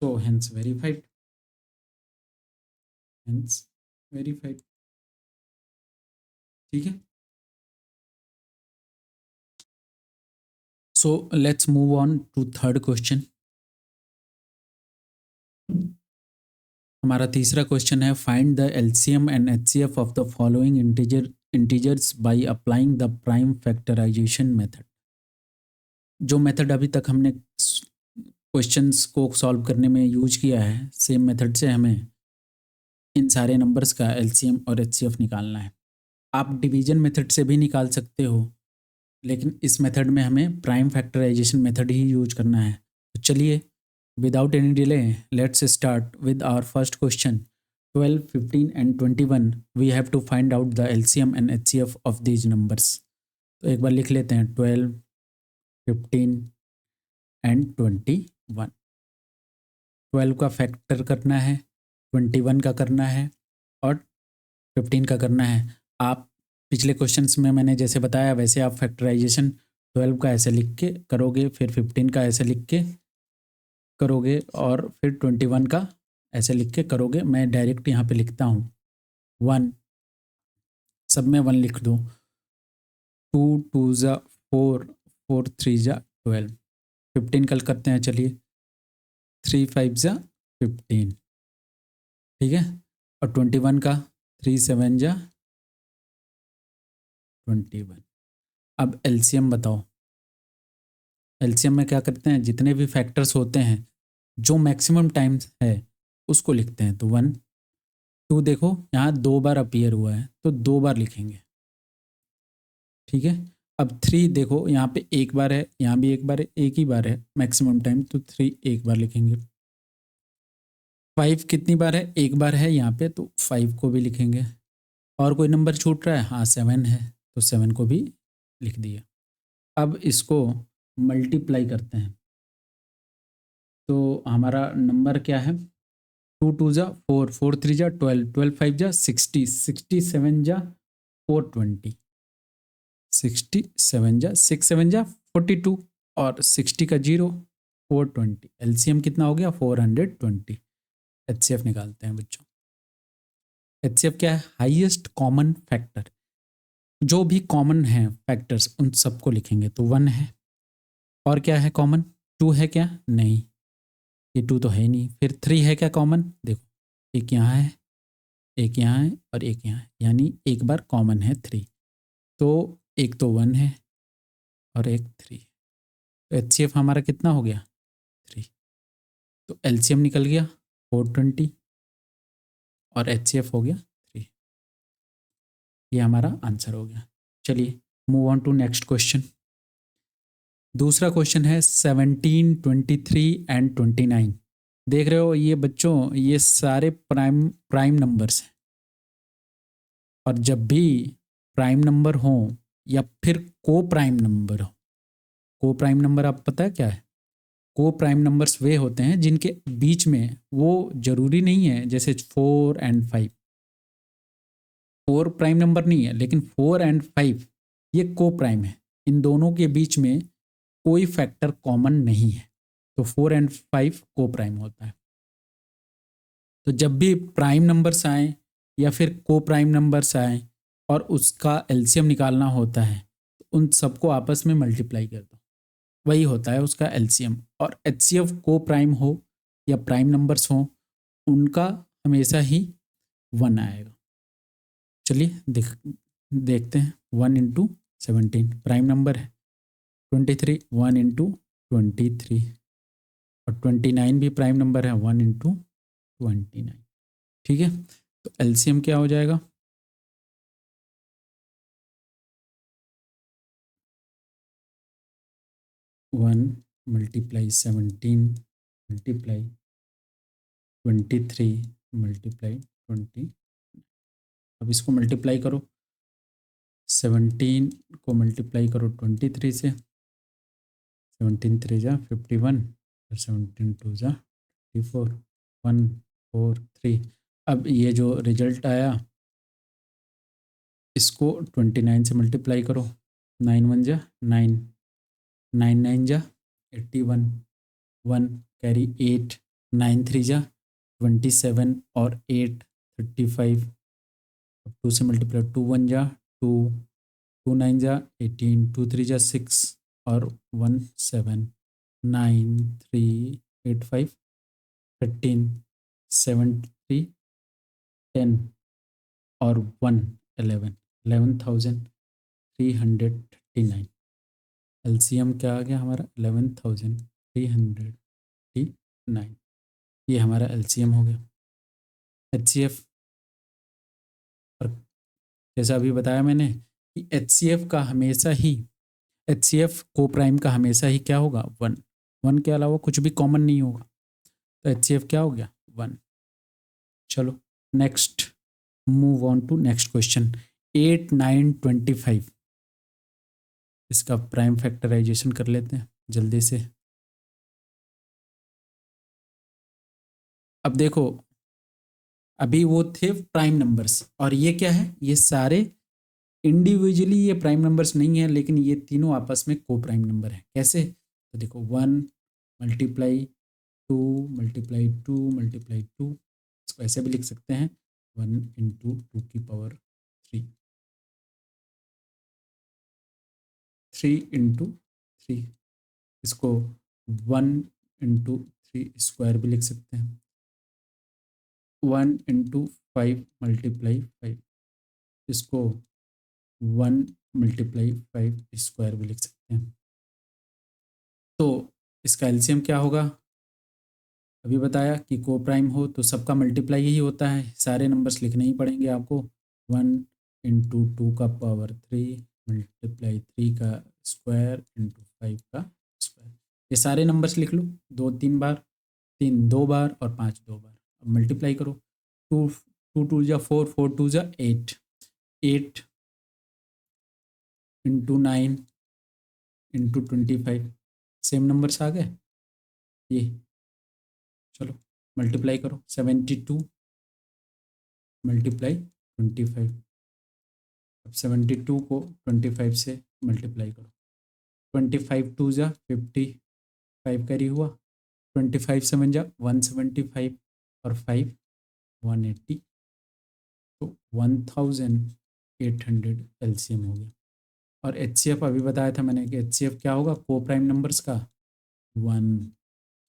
तो हेंस वेरीफाइड, हेंस वेरीफाइड, ठीक है। So let's move on to third question. हमारा तीसरा क्वेश्चन है find the LCM and HCF of the following integers by applying the prime factorisation method. जो मेथड अभी तक हमने क्वेश्चंस को सॉल्व करने में यूज किया है, सेम मेथड से हमें इन सारे नंबर्स का LCM और HCF निकालना है। आप डिवीजन मेथड से भी निकाल सकते हो, लेकिन इस मेथड में हमें प्राइम फैक्टराइजेशन मेथड ही यूज करना है। तो चलिए without any delay let's start with our first question. 12 15 and 21 we have to find out the LCM and HCF of these numbers. तो एक बार लिख लेते हैं 12 15 and 21। 12 का फैक्टर करना है, 21 का करना है और 15 का करना है। आप पिछले क्वेश्चंस में मैंने जैसे बताया वैसे आप फैक्टराइजेशन 12 का ऐसे लिख के करोगे, फिर 15 का ऐसे लिख के करोगे और फिर 21 का ऐसे लिख के करोगे। मैं डायरेक्ट यहाँ पे लिखता हूँ 1, सब में 1 लिख दो, 2 2 जा 4, 4 3 जा 12, 15 कल करते हैं, चलिए 3 5 जा 15, ठीक है। और 21 का 3 7 जा 21। अब LCM बताओ। LCM में क्या करते हैं, जितने भी फैक्टर्स होते हैं जो मैक्सिमम टाइम्स है उसको लिखते हैं। तो 1 2 देखो यहाँ 2 बार अपीयर हुआ है तो 2 बार लिखेंगे, ठीक है। अब 3 देखो यहाँ पे 1 बार है, यहाँ भी 1 बार है, एक ही बार है मैक्सिमम टाइम, तो 3 1 बार लिखेंगे। 5 कितनी बार है, 1 बार है यहाँ पे, तो 5 को भी लिखेंगे। और कोई नंबर छूट रहा है, हाँ 7 है तो 7 को भी लिख दिया। अब इसको मल्टीप्लाई करते हैं, तो हमारा नंबर क्या है 2 2 जा 4, 4 3 जा 12, 12 5 जा 60, 67 जा 420, 67 जा 6 7 जा 42 और 60 का 0 420। LCM कितना हो गया 420। HCF निकालते हैं बच्चों। HCF क्या है, हाईएस्ट कॉमन फैक्टर। जो भी कॉमन है फैक्टर्स उन सबको लिखेंगे, तो 1 है और क्या है कॉमन, 2 है क्या, नहीं ये 2 तो है ही नहीं। फिर 3 है क्या कॉमन, देखो एक यहाँ है, एक यहाँ है और एक यहाँ है, यानी एक बार कॉमन है 3, तो एक तो 1 है और एक 3। तो HCF हमारा कितना हो गया 3, तो LCM निकल गया 420 और HCF हो गया 3। ये हमारा आंसर हो गया। चलिए move on to next question. दूसरा क्वेश्चन है 17 23 एंड 29। देख रहे हो ये बच्चों, ये सारे प्राइम नंबर्स हैं, और जब भी प्राइम नंबर हो या फिर को प्राइम नंबर हो, को प्राइम नंबर आप पता है क्या है, को प्राइम नंबर्स वे होते हैं जिनके बीच में, वो जरूरी नहीं है जैसे 4 एंड 5, 4 प्राइम नंबर नहीं है, लेकिन 4 एंड 5 ये को प्राइम है। इन दोनों के बीच में कोई फैक्टर कॉमन नहीं है, तो 4 एंड 5 को प्राइम होता है। तो जब भी प्राइम नंबर्स आए या फिर को प्राइम नंबर्स आए और उसका एलसीएम निकालना होता है, तो उन सबको आपस में मल्टीप्लाई कर दो, वही होता है उसका एलसीएम। और एचसीएफ को प्राइम हो या प्राइम नंबर्स हो, उनका हमेशा ही 1 आएगा। चलिए देखते हैं। 1 इंटू 17 प्राइम नंबर है, 23 1 इंटू 23, और 29 भी प्राइम नंबर है, 1 इंटू 29। ठीक है, तो एलसीएम क्या हो जाएगा? 1 मल्टीप्लाई 17 मल्टीप्लाई 23 मल्टीप्लाई 20। अब इसको मल्टीप्लाई करो, 17 को मल्टीप्लाई करो 23 से, 17 3 जा 51, और 17 2 जा 34, 1 4 3। अब ये जो रिजल्ट आया इसको 29 से मल्टीप्लाई करो, 9 1 जा 9, 9 9 जा 81, 1 कैरी 8, 9 3 जा 27 और 8 35। 2 से मल्टीप्लाई, 2 1 जा 2, 2 9 जा 18, 2 3 जा 6 और 1 7, 9 3 8 5 13 7 3 10 और 1 11, 11,339। एलसीएम क्या आ गया हमारा? 11,339। ये हमारा एलसीएम हो गया। एचसीएफ, और जैसा अभी बताया मैंने कि एचसीएफ का हमेशा ही, एचसीएफ को प्राइम का हमेशा ही क्या होगा? 1। 1 के अलावा कुछ भी कॉमन नहीं होगा, तो एचसीएफ क्या हो गया? 1। चलो next, move on to next question. 8 9 25, इसका प्राइम फैक्टराइजेशन कर लेते हैं जल्दी से। अब देखो, अभी वो थे प्राइम नंबर्स, और ये क्या है? ये सारे इंडिविजुअली ये प्राइम नंबर्स नहीं है, लेकिन ये तीनों आपस में को प्राइम नंबर है। कैसे? तो देखो 1 मल्टीप्लाई 2 मल्टीप्लाई 2 मल्टीप्लाई 2, इसको ऐसे भी लिख सकते हैं 1 इंटू 2 की पावर 3, 3 इंटू 3, इसको 1 इंटू 3 स्क्वायर भी लिख सकते हैं, 1 इंटू 5 मल्टीप्लाई 5, इसको 1 मल्टीप्लाई 5 स्क्वायर भी लिख सकते हैं। तो इसका एलसीएम क्या होगा? अभी बताया कि को प्राइम हो तो सबका मल्टीप्लाई ही होता है, सारे नंबर्स लिखने ही पड़ेंगे आपको। 1 इंटू 2 का पावर 3 मल्टीप्लाई 3 का स्क्वायर इंटू 5 का स्क्वायर। ये सारे नंबर्स लिख लो, 2 3 बार, 3 2 बार और 5 2 बार। अब मल्टीप्लाई करो, 2 2 2 जा 4, 4 2 जा 8, 8 इंटू 9 इंटू 25, सेम नंबर्स आ गए ये। चलो मल्टीप्लाई करो, 72 मल्टीप्लाई 25। अब 72 को 25 से मल्टीप्लाई करो, 25 2 जा 55 कैरी हुआ, 25 7 जा 175 और 5 180, तो 1800 एलसीएम हो गया। और एचसीएफ अभी बताया था मैंने कि एचसीएफ क्या होगा को प्राइम नंबर्स का? 1,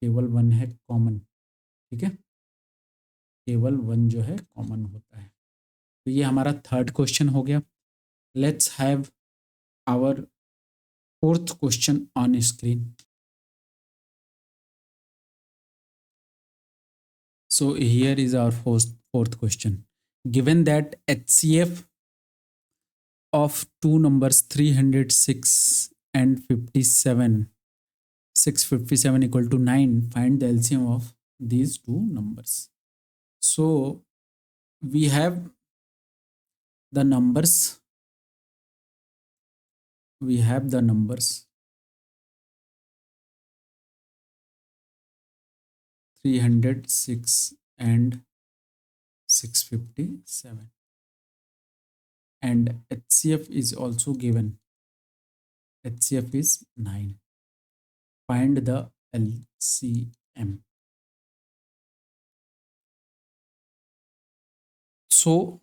केवल 1 है कॉमन। ठीक है, केवल 1 जो है कॉमन होता है। तो ये हमारा थर्ड क्वेश्चन हो गया। Let's have our fourth question on screen. So here is our fourth question. Given that HCF of two numbers 306 and 57, 657 equal to 9, find the LCM of these two numbers. So we have the numbers, 306 and 657, and HCF is also given. HCF is 9. Find the LCM. So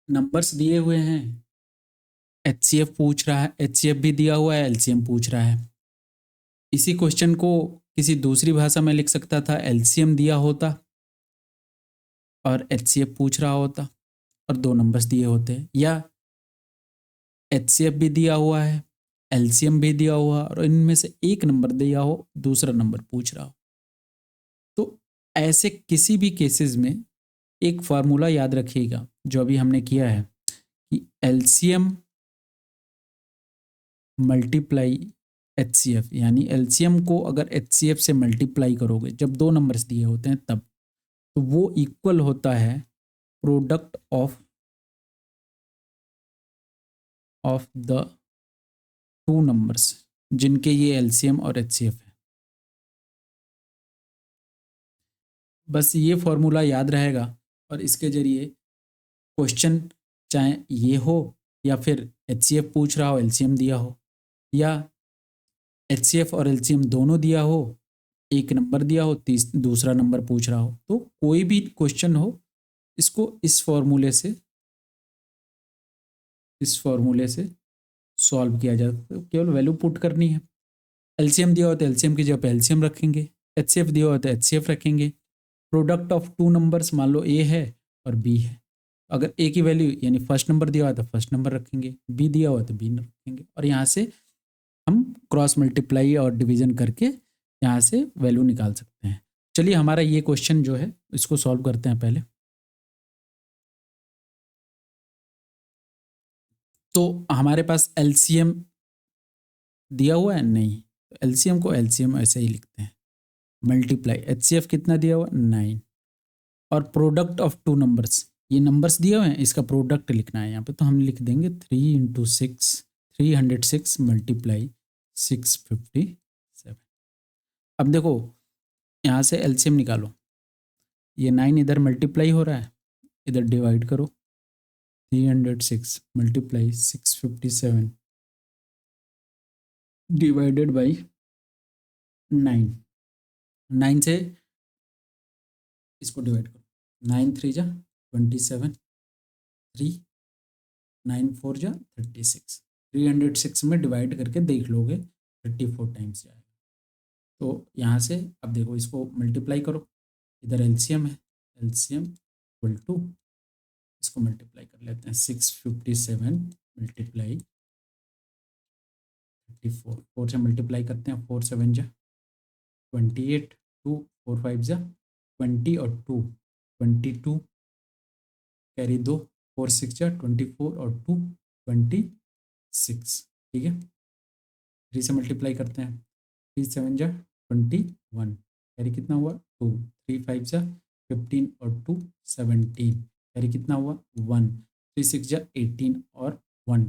numbers दिए हुए हैं, HCF पूछ रहा है, HCF भी दिया हुआ है, LCM पूछ रहा है। इसी क्वेश्चन को किसी दूसरी भाषा में लिख सकता था, LCM दिया होता और HCF पूछ रहा होता और दो नंबर्स दिए होते, या HCF भी दिया हुआ है, LCM भी दिया हुआ और इनमें से एक नंबर दिया हो, दूसरा नंबर पूछ रहा हो। तो ऐसे किसी भी केसेस में एक फार्मूला याद रखिएगा जो अभी हमने किया है कि LCM मल्टीप्लाई HCF, यानी LCM को अगर HCF से मल्टीप्लाई करोगे जब दो नंबर्स दिए होते हैं तब, तो वो इक्वल होता है product of the two numbers जिनके ये LCM और HCF है। बस ये फॉर्मूला याद रहेगा और इसके जरिए क्वेश्चन चाहे ये हो या फिर HCF पूछ रहा हो, LCM दिया हो, या HCF और LCM दोनों दिया हो, एक नंबर दिया हो, दूसरा नंबर पूछ रहा हो, तो कोई भी क्वेश्चन हो इसको इस फॉर्मूले से सॉल्व किया जा सकता है। केवल वैल्यू पुट करनी है। LCM दिया हो तो LCM की जगह पे LCM रखेंगे, HCF दिया हो तो HCF रखेंगे। प्रोडक्ट ऑफ टू नंबर्स मान लो A है और B है, अगर A की वैल्यू यानी फर्स्ट नंबर दिया हुआ तो फर्स्ट नंबर रखेंगे, B दिया हुआ तो B रखेंगे, और यहाँ से हम क्रॉस मल्टीप्लाई और डिवीजन करके यहाँ से वैल्यू निकाल सकते हैं। चलिए हमारा ये क्वेश्चन जो है इसको सॉल्व करते हैं पहले। तो हमारे पास LCM दिया हुआ है नहीं, तो LCM को LCM ऐसे ही लिखते हैं, मल्टीप्लाई HCF कितना दिया हुआ 9, और प्रोडक्ट ऑफ टू नंबर्स, ये नंबर्स दिए हुए हैं इसका प्रोडक्ट लिखना है यहाँ पे, तो हम लिख देंगे 3 × 6 306 मल्टीप्लाई 657। अब देखो यहाँ से LCM निकालो, ये 9 इधर मल्टीप्लाई हो रहा है, इधर डिवाइड करो, 306 मल्टीप्लाई 657 डिवाइडेड बाई 9, 9 से इसको डिवाइड करो, 9 3 जा 27, 3 9 4 जा 36, 306 में डिवाइड करके देख लोगे 34 टाइम्स जाएगा। तो यहाँ से अब देखो इसको मल्टीप्लाई करो, इधर LCM है, LCM इक्वल टू, इसको मल्टीप्लाई कर लेते हैं, 657 मल्टीप्लाई 34, 4 से मल्टीप्लाई करते हैं, 4 7 जा 28, 2 4 5 जा 20 और 2 22, कैरी 2, 4 6 जा 24 और 2 26, ठीक है। 3 से मल्टीप्लाई करते हैं, 3 7 जा 21, कैरी कितना हुआ 2, 3 5 जा 15 और 2 17, कैरी कितना हुआ 1, 3 6 जा 18 और 1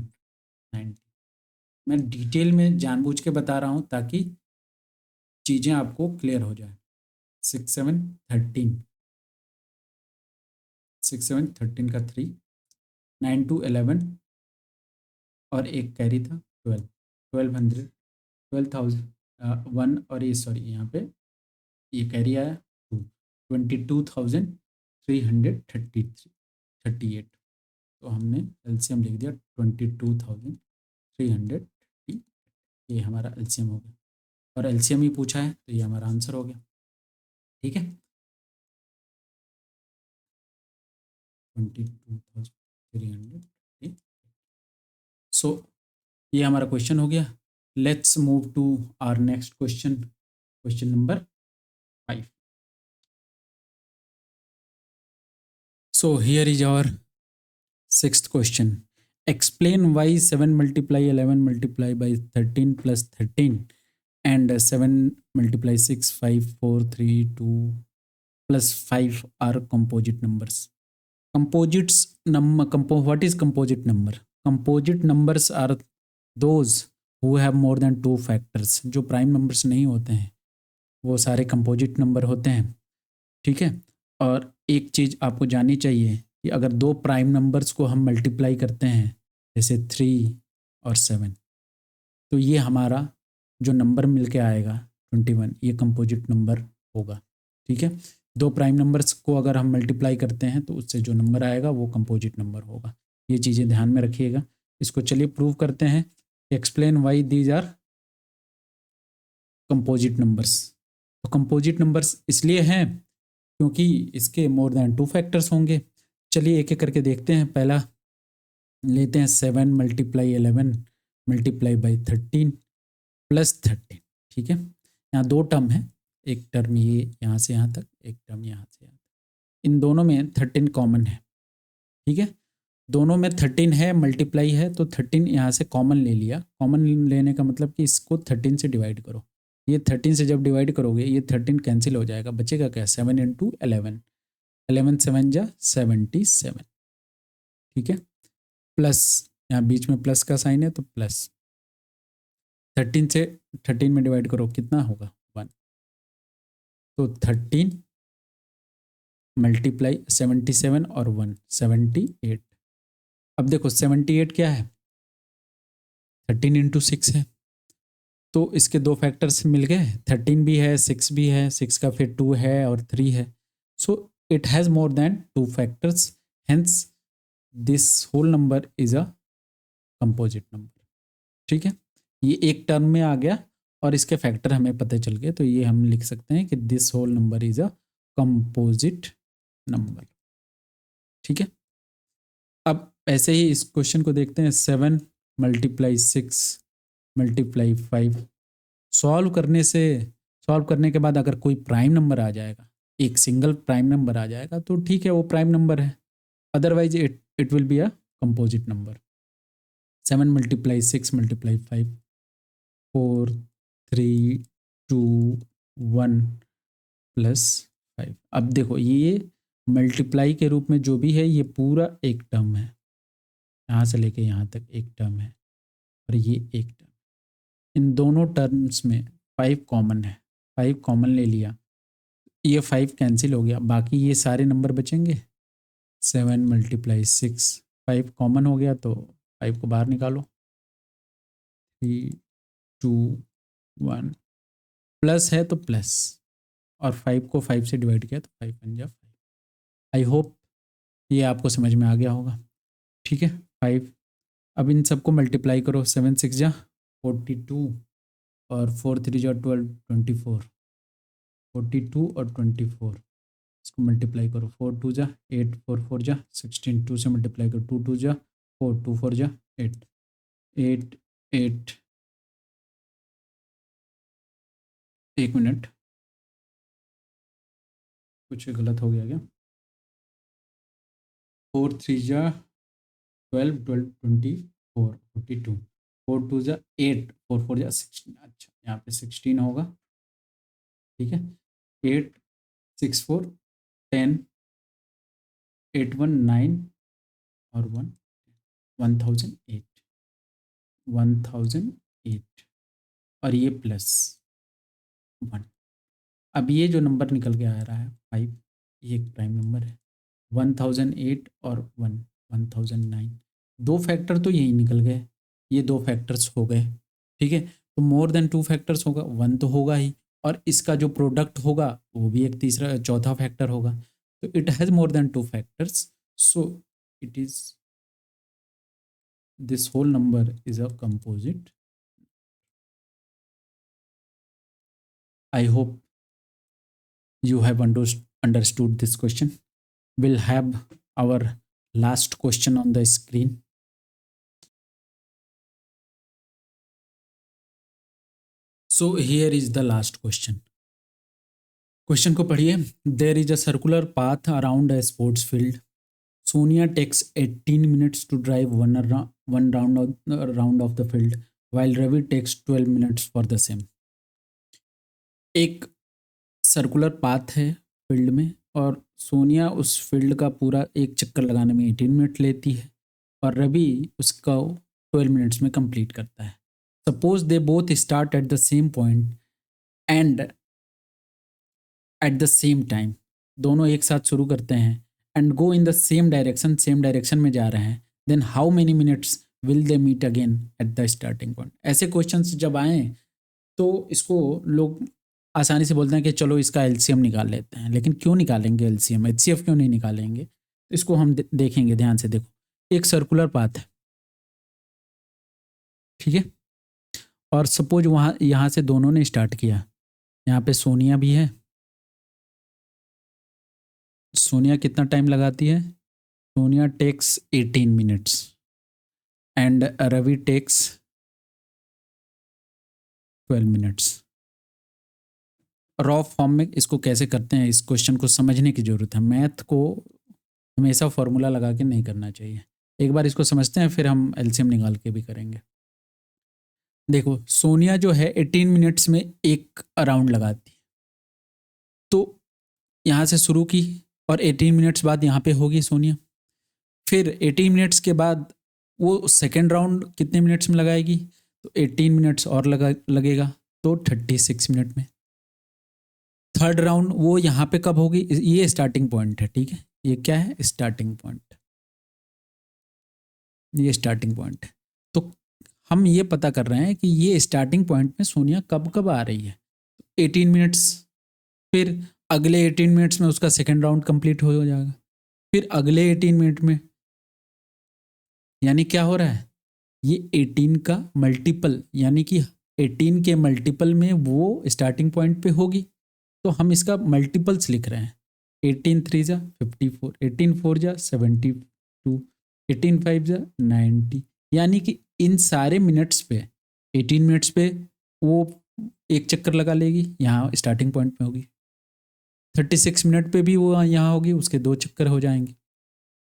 9। मैं डिटेल में जानबूझ के बता रहा हूँ ताकि चीज़ें आपको क्लियर हो जाए। 6 7 13, 6 7 13 का 3, 9 2 11 और एक कैरी था 12, 1200 12,000 1, और ये सॉरी यहाँ पे ये कैरी आया 2, 22,338, तो हमने LCM लिख दिया 22,338, ये हमारा LCM हो गया, और LCM ही पूछा है तो ये हमारा आंसर हो गया, ठीक है। 22,338। सो ये हमारा क्वेश्चन हो गया। Let's move to our next question, question number 5। So here is our sixth question. Explain why 7 multiply 11 multiply by 13 plus 13 and 7 multiply 6 5 4 3 2 plus 5 are composite numbers. Composites what is composite number? Composite numbers are those who have more than 2 factors. जो prime numbers नहीं होते हैं वो सारे composite number होते हैं, ठीक है। और एक चीज़ आपको जाननी चाहिए कि अगर दो प्राइम नंबर्स को हम मल्टीप्लाई करते हैं, जैसे 3 और 7, तो ये हमारा जो नंबर मिल के आएगा 21, ये कंपोजिट नंबर होगा, ठीक है। दो प्राइम नंबर्स को अगर हम मल्टीप्लाई करते हैं तो उससे जो नंबर आएगा वो कंपोजिट नंबर होगा। ये चीज़ें ध्यान में रखिएगा। इसको चलिए प्रूव करते हैं। Explain why these are composite numbers. तो कंपोजिट नंबर्स इसलिए हैं क्योंकि इसके मोर देन 2 फैक्टर्स होंगे। चलिए एक एक करके देखते हैं। पहला लेते हैं 7 मल्टीप्लाई 11 मल्टीप्लाई बाई 13 प्लस 13, ठीक है। यहाँ दो टर्म है, एक टर्म ये यहाँ से यहाँ तक, एक टर्म यहाँ से यहाँ तक। इन दोनों में 13 कॉमन है, ठीक है। दोनों में 13 है, मल्टीप्लाई है, तो 13 यहाँ से कॉमन ले लिया। कॉमन लेने का मतलब कि इसको 13 से डिवाइड करो। ये 13 से जब डिवाइड करोगे ये 13 कैंसिल हो जाएगा, बचेगा क्या 7 इंटू 11, 11 7 जा 77, ठीक है। प्लस यहाँ बीच में प्लस का साइन है तो प्लस 13 से 13 में डिवाइड करो कितना होगा 1, तो 13 मल्टीप्लाई 77 और 1 78। अब देखो 78 क्या है, 13 इंटू 6 है, तो इसके दो फैक्टर्स मिल गए, 13 भी है 6 भी है, 6 का फिर 2 है और 3 है। So it has more than 2 factors, hence this whole number is a composite number, ठीक है। ये एक टर्म में आ गया और इसके फैक्टर हमें पता चल गए, तो ये हम लिख सकते हैं कि this whole number is a composite number, ठीक है। अब ऐसे ही इस क्वेश्चन को देखते हैं। 7 मल्टीप्लाई 6 मल्टीप्लाई 5। सॉल्व करने के बाद अगर कोई प्राइम नंबर आ जाएगा, एक सिंगल प्राइम नंबर आ जाएगा तो ठीक है, वो प्राइम नंबर है, otherwise it will be a composite number. 7 multiply 6 multiply 5, 4 3 2 1 plus 5। अब देखो ये मल्टीप्लाई के रूप में जो भी है ये पूरा एक टर्म है, यहाँ से लेके यहाँ तक एक टर्म है और ये एक टर्म। इन दोनों टर्म्स में 5 कॉमन है, 5 कॉमन ले लिया, ये 5 कैंसिल हो गया, बाकी ये सारे नंबर बचेंगे। 7 मल्टीप्लाई 6, 5 कॉमन हो गया तो 5 को बाहर निकालो, 3 2 1 प्लस है तो प्लस, और 5 को 5 से डिवाइड किया तो 5 बन गया 5। आई होप ये आपको समझ में आ गया होगा, ठीक है। 5, अब इन सबको मल्टीप्लाई करो। 7 6 जा 42 और 4 3 जा 12 24, 42 और 24 इसको मल्टीप्लाई करो। 4 2 जा 8, 4 4 जा 16, 2 से मल्टीप्लाई करो, 2 2 जा 4, 2 4 जा 8, 8 8, एक मिनट कुछ गलत हो गया क्या। 4 3 जा 12 12 24 42, 4 2 जा 8, 4 4 जा 16, अच्छा यहाँ पे 16 होगा, ठीक है। 8 6 4 10, 8 1 9 और 1 1008, 1008 और ये प्लस 1। अब ये जो नंबर निकल के आ रहा है 5, ये एक प्राइम नंबर है। 1008 और 1 1009, दो फैक्टर तो यही निकल गए, ये दो फैक्टर्स हो गए, ठीक है। तो मोर देन 2 फैक्टर्स होगा, 1 तो होगा ही, और इसका जो प्रोडक्ट होगा वो भी एक तीसरा चौथा फैक्टर होगा। तो it has more than 2 factors, so it is this whole number is a composite. I hope you have understood this question. We'll have our last question on the screen. So here is the last question. Question को पढ़िए। There is a circular path around a sports field. Sonia takes 18 minutes to drive one round of the field, while Ravi takes 12 minutes for the same. एक circular path है field में और सोनिया उस field का पूरा एक चक्कर लगाने में 18 मिनट लेती है और रवि उसका 12 मिनट्स में कंप्लीट करता है। Suppose they both start at the same point and at the same time, दोनों एक साथ शुरू करते हैं and go in the same direction में जा रहे हैं, then how many minutes will they meet again at the starting point. ऐसे क्वेश्चंस जब आए तो इसको लोग आसानी से बोलते हैं कि चलो इसका एलसीएम निकाल लेते हैं, लेकिन क्यों निकालेंगे एलसीएम, एचसीएफ क्यों नहीं निकालेंगे? तो इसको हम देखेंगे, ध्यान से देखो। एक सर्कुलर पाथ है, ठीक है, और सपोज वहाँ यहाँ से दोनों ने स्टार्ट किया, यहाँ पे सोनिया भी है। सोनिया कितना टाइम लगाती है? Sonia takes 18 minutes and Ravi takes 12 minutes. Raw form में इसको कैसे करते हैं, इस क्वेश्चन को समझने की जरूरत है। मैथ को हमेशा फॉर्मूला लगा के नहीं करना चाहिए। एक बार इसको समझते हैं, फिर हम एलसीएम निकाल के भी करेंगे। देखो, सोनिया जो है 18 मिनट्स में एक राउंड लगाती है, तो यहाँ से शुरू की और 18 मिनट्स बाद यहाँ पे होगी सोनिया। फिर 18 मिनट्स के बाद वो सेकेंड राउंड कितने मिनट्स में लगाएगी? तो 18 मिनट्स और लगेगा, तो 36 मिनट में। थर्ड राउंड वो यहाँ पे कब होगी? ये स्टार्टिंग पॉइंट है, ठीक है, ये क्या है? स्टार्टिंग पॉइंट, ये स्टार्टिंग पॉइंट है। तो हम ये पता कर रहे हैं कि ये स्टार्टिंग पॉइंट में सोनिया कब कब आ रही है। 18 मिनट्स, फिर अगले 18 मिनट्स में उसका सेकेंड राउंड कंप्लीट हो जाएगा, फिर अगले 18 मिनट में, यानी क्या हो रहा है? ये 18 का मल्टीपल, यानी कि 18 के मल्टीपल में वो स्टार्टिंग पॉइंट पे होगी। तो हम इसका मल्टीपल्स लिख रहे हैं। 18 3 जा 54, 18 4 जा 72, 18 5 जा 90, यानी कि इन सारे मिनट्स पे 18 मिनट्स पे वो एक चक्कर लगा लेगी, यहाँ स्टार्टिंग पॉइंट पे होगी। 36 मिनट पे भी वो यहाँ होगी, उसके 2 चक्कर हो जाएंगे।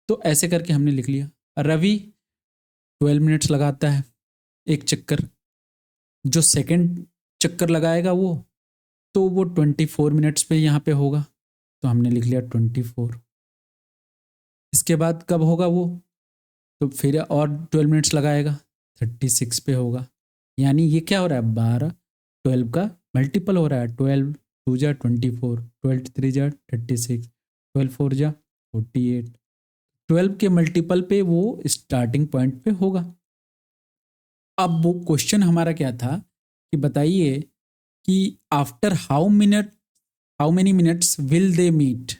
तो ऐसे करके हमने लिख लिया। रवि 12 मिनट्स लगाता है एक चक्कर, जो सेकंड चक्कर लगाएगा वो 24 मिनट्स पे यहाँ पे होगा, तो हमने लिख लिया 24। इसके बाद कब होगा वो? तो फिर और 12 मिनट्स लगाएगा, 36 पे होगा। यानी ये क्या हो रहा है? 12 12 का मल्टीपल हो रहा है। 12 2 जा 24, 12 3 जा 36, 12 4 जा 48। 12 के मल्टीपल पे वो स्टार्टिंग पॉइंट पे होगा। अब वो क्वेश्चन हमारा क्या था कि बताइए कि after how many minutes will they meet,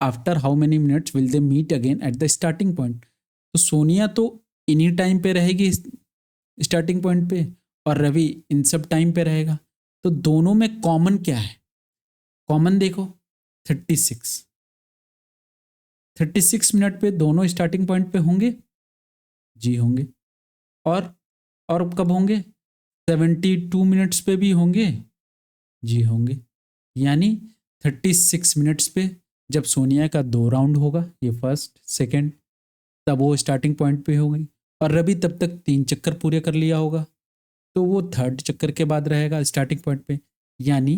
after how many minutes will they meet again at the starting point. तो सोनिया तो इन्हीं टाइम पे रहेगी स्टार्टिंग पॉइंट पे, और रवि इन सब टाइम पे रहेगा। तो दोनों में कॉमन क्या है? कॉमन देखो, 36 मिनट पे दोनों स्टार्टिंग पॉइंट पे होंगे, जी होंगे। और कब होंगे? 72 मिनट्स पे भी होंगे, जी होंगे। यानी 36 मिनट्स पे जब सोनिया का 2 राउंड होगा, ये फर्स्ट सेकंड, तब वो स्टार्टिंग पॉइंट पे होगी, और रवि तब तक 3 चक्कर पूरे कर लिया होगा, तो वो थर्ड चक्कर के बाद रहेगा स्टार्टिंग पॉइंट पे। यानी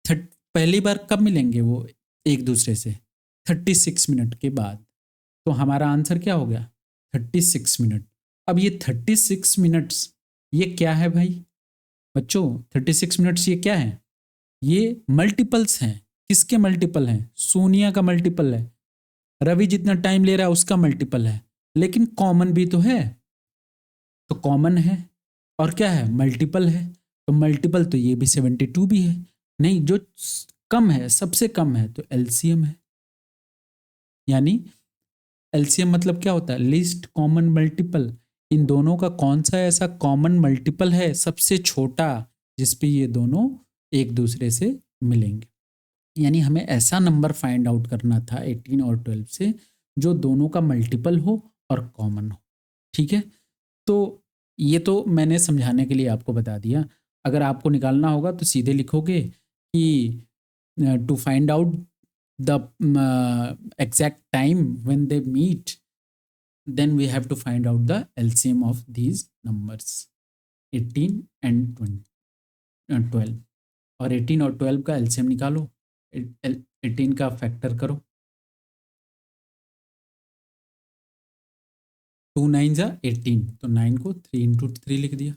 पहली बार कब मिलेंगे वो एक दूसरे से? 36 मिनट के बाद। तो हमारा आंसर क्या हो गया? 36 मिनट। अब ये 36 मिनट्स ये क्या है भाई बच्चों? 36 मिनट्स ये क्या है? ये मल्टीपल्स हैं। किसके मल्टीपल हैं? सोनिया का मल्टीपल है। रवि जितना टाइम ले रहा है उसका मल्टीपल है, लेकिन कॉमन भी तो है। तो कॉमन है और क्या है? मल्टीपल है। तो मल्टीपल तो ये भी 72 भी है। नहीं, जो कम है, सबसे कम है, तो एलसीएम है। यानी एलसीएम मतलब क्या होता है? Least common multiple. इन दोनों का कौन सा ऐसा कॉमन मल्टीपल है सबसे छोटा, जिसपे ये दोनों एक दूसरे से मिलेंगे। यानी हमें ऐसा नंबर फाइंड आउट करना था 18 और 12 से जो दोनों का मल्टीपल हो और कॉमन हो। ठीक है, तो ये तो मैंने समझाने के लिए आपको बता दिया। अगर आपको निकालना होगा तो सीधे लिखोगे कि to find out the exact time when they meet, then we have to find out the LCM of these numbers 18 and 12। और 18 और 12 का LCM निकालो, 18 का फैक्टर करो, 2 9 जा 18, तो 9 को 3 into 3 लिख दिया।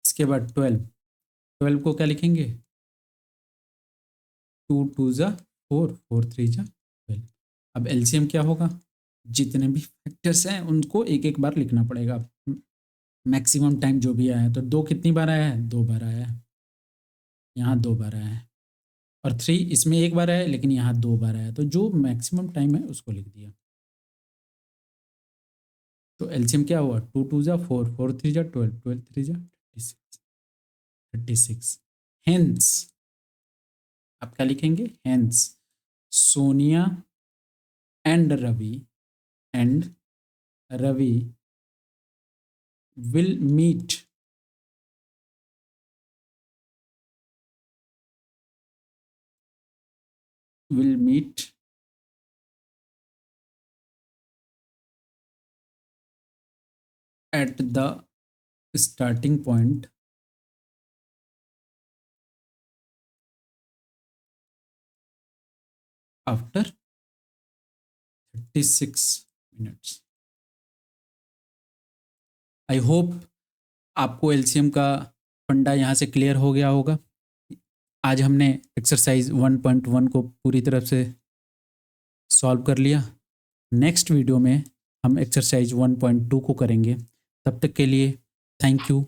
इसके बाद 12, 12 को क्या लिखेंगे, 2 2 जा 4, 4 3 जा 12। अब एलसीएम क्या होगा, जितने भी फैक्टर्स हैं उनको एक एक बार लिखना पड़ेगा। मैक्सिमम टाइम जो भी आया है, तो 2 कितनी बार आया है, 2 बार आया है, यहाँ 2 बार आया है, और 3 इसमें 1 बार आया है लेकिन यहाँ 2 बार आया है, तो जो मैक्सिमम टाइम है उसको लिख दिया। तो एलसीएम क्या हुआ, 2 2 जा 4, 4 3 जा 12, 12 3 जा 36। हेंस आप क्या लिखेंगे, hence Sonia and Ravi will meet at the starting point after 36 minutes। I hope आपको एलसीएम का फंडा यहाँ से क्लियर हो गया होगा। आज हमने एक्सरसाइज 1.1 को पूरी तरफ से सॉल्व कर लिया। नेक्स्ट वीडियो में हम एक्सरसाइज 1.2 को करेंगे। तब तक के लिए थैंक यू।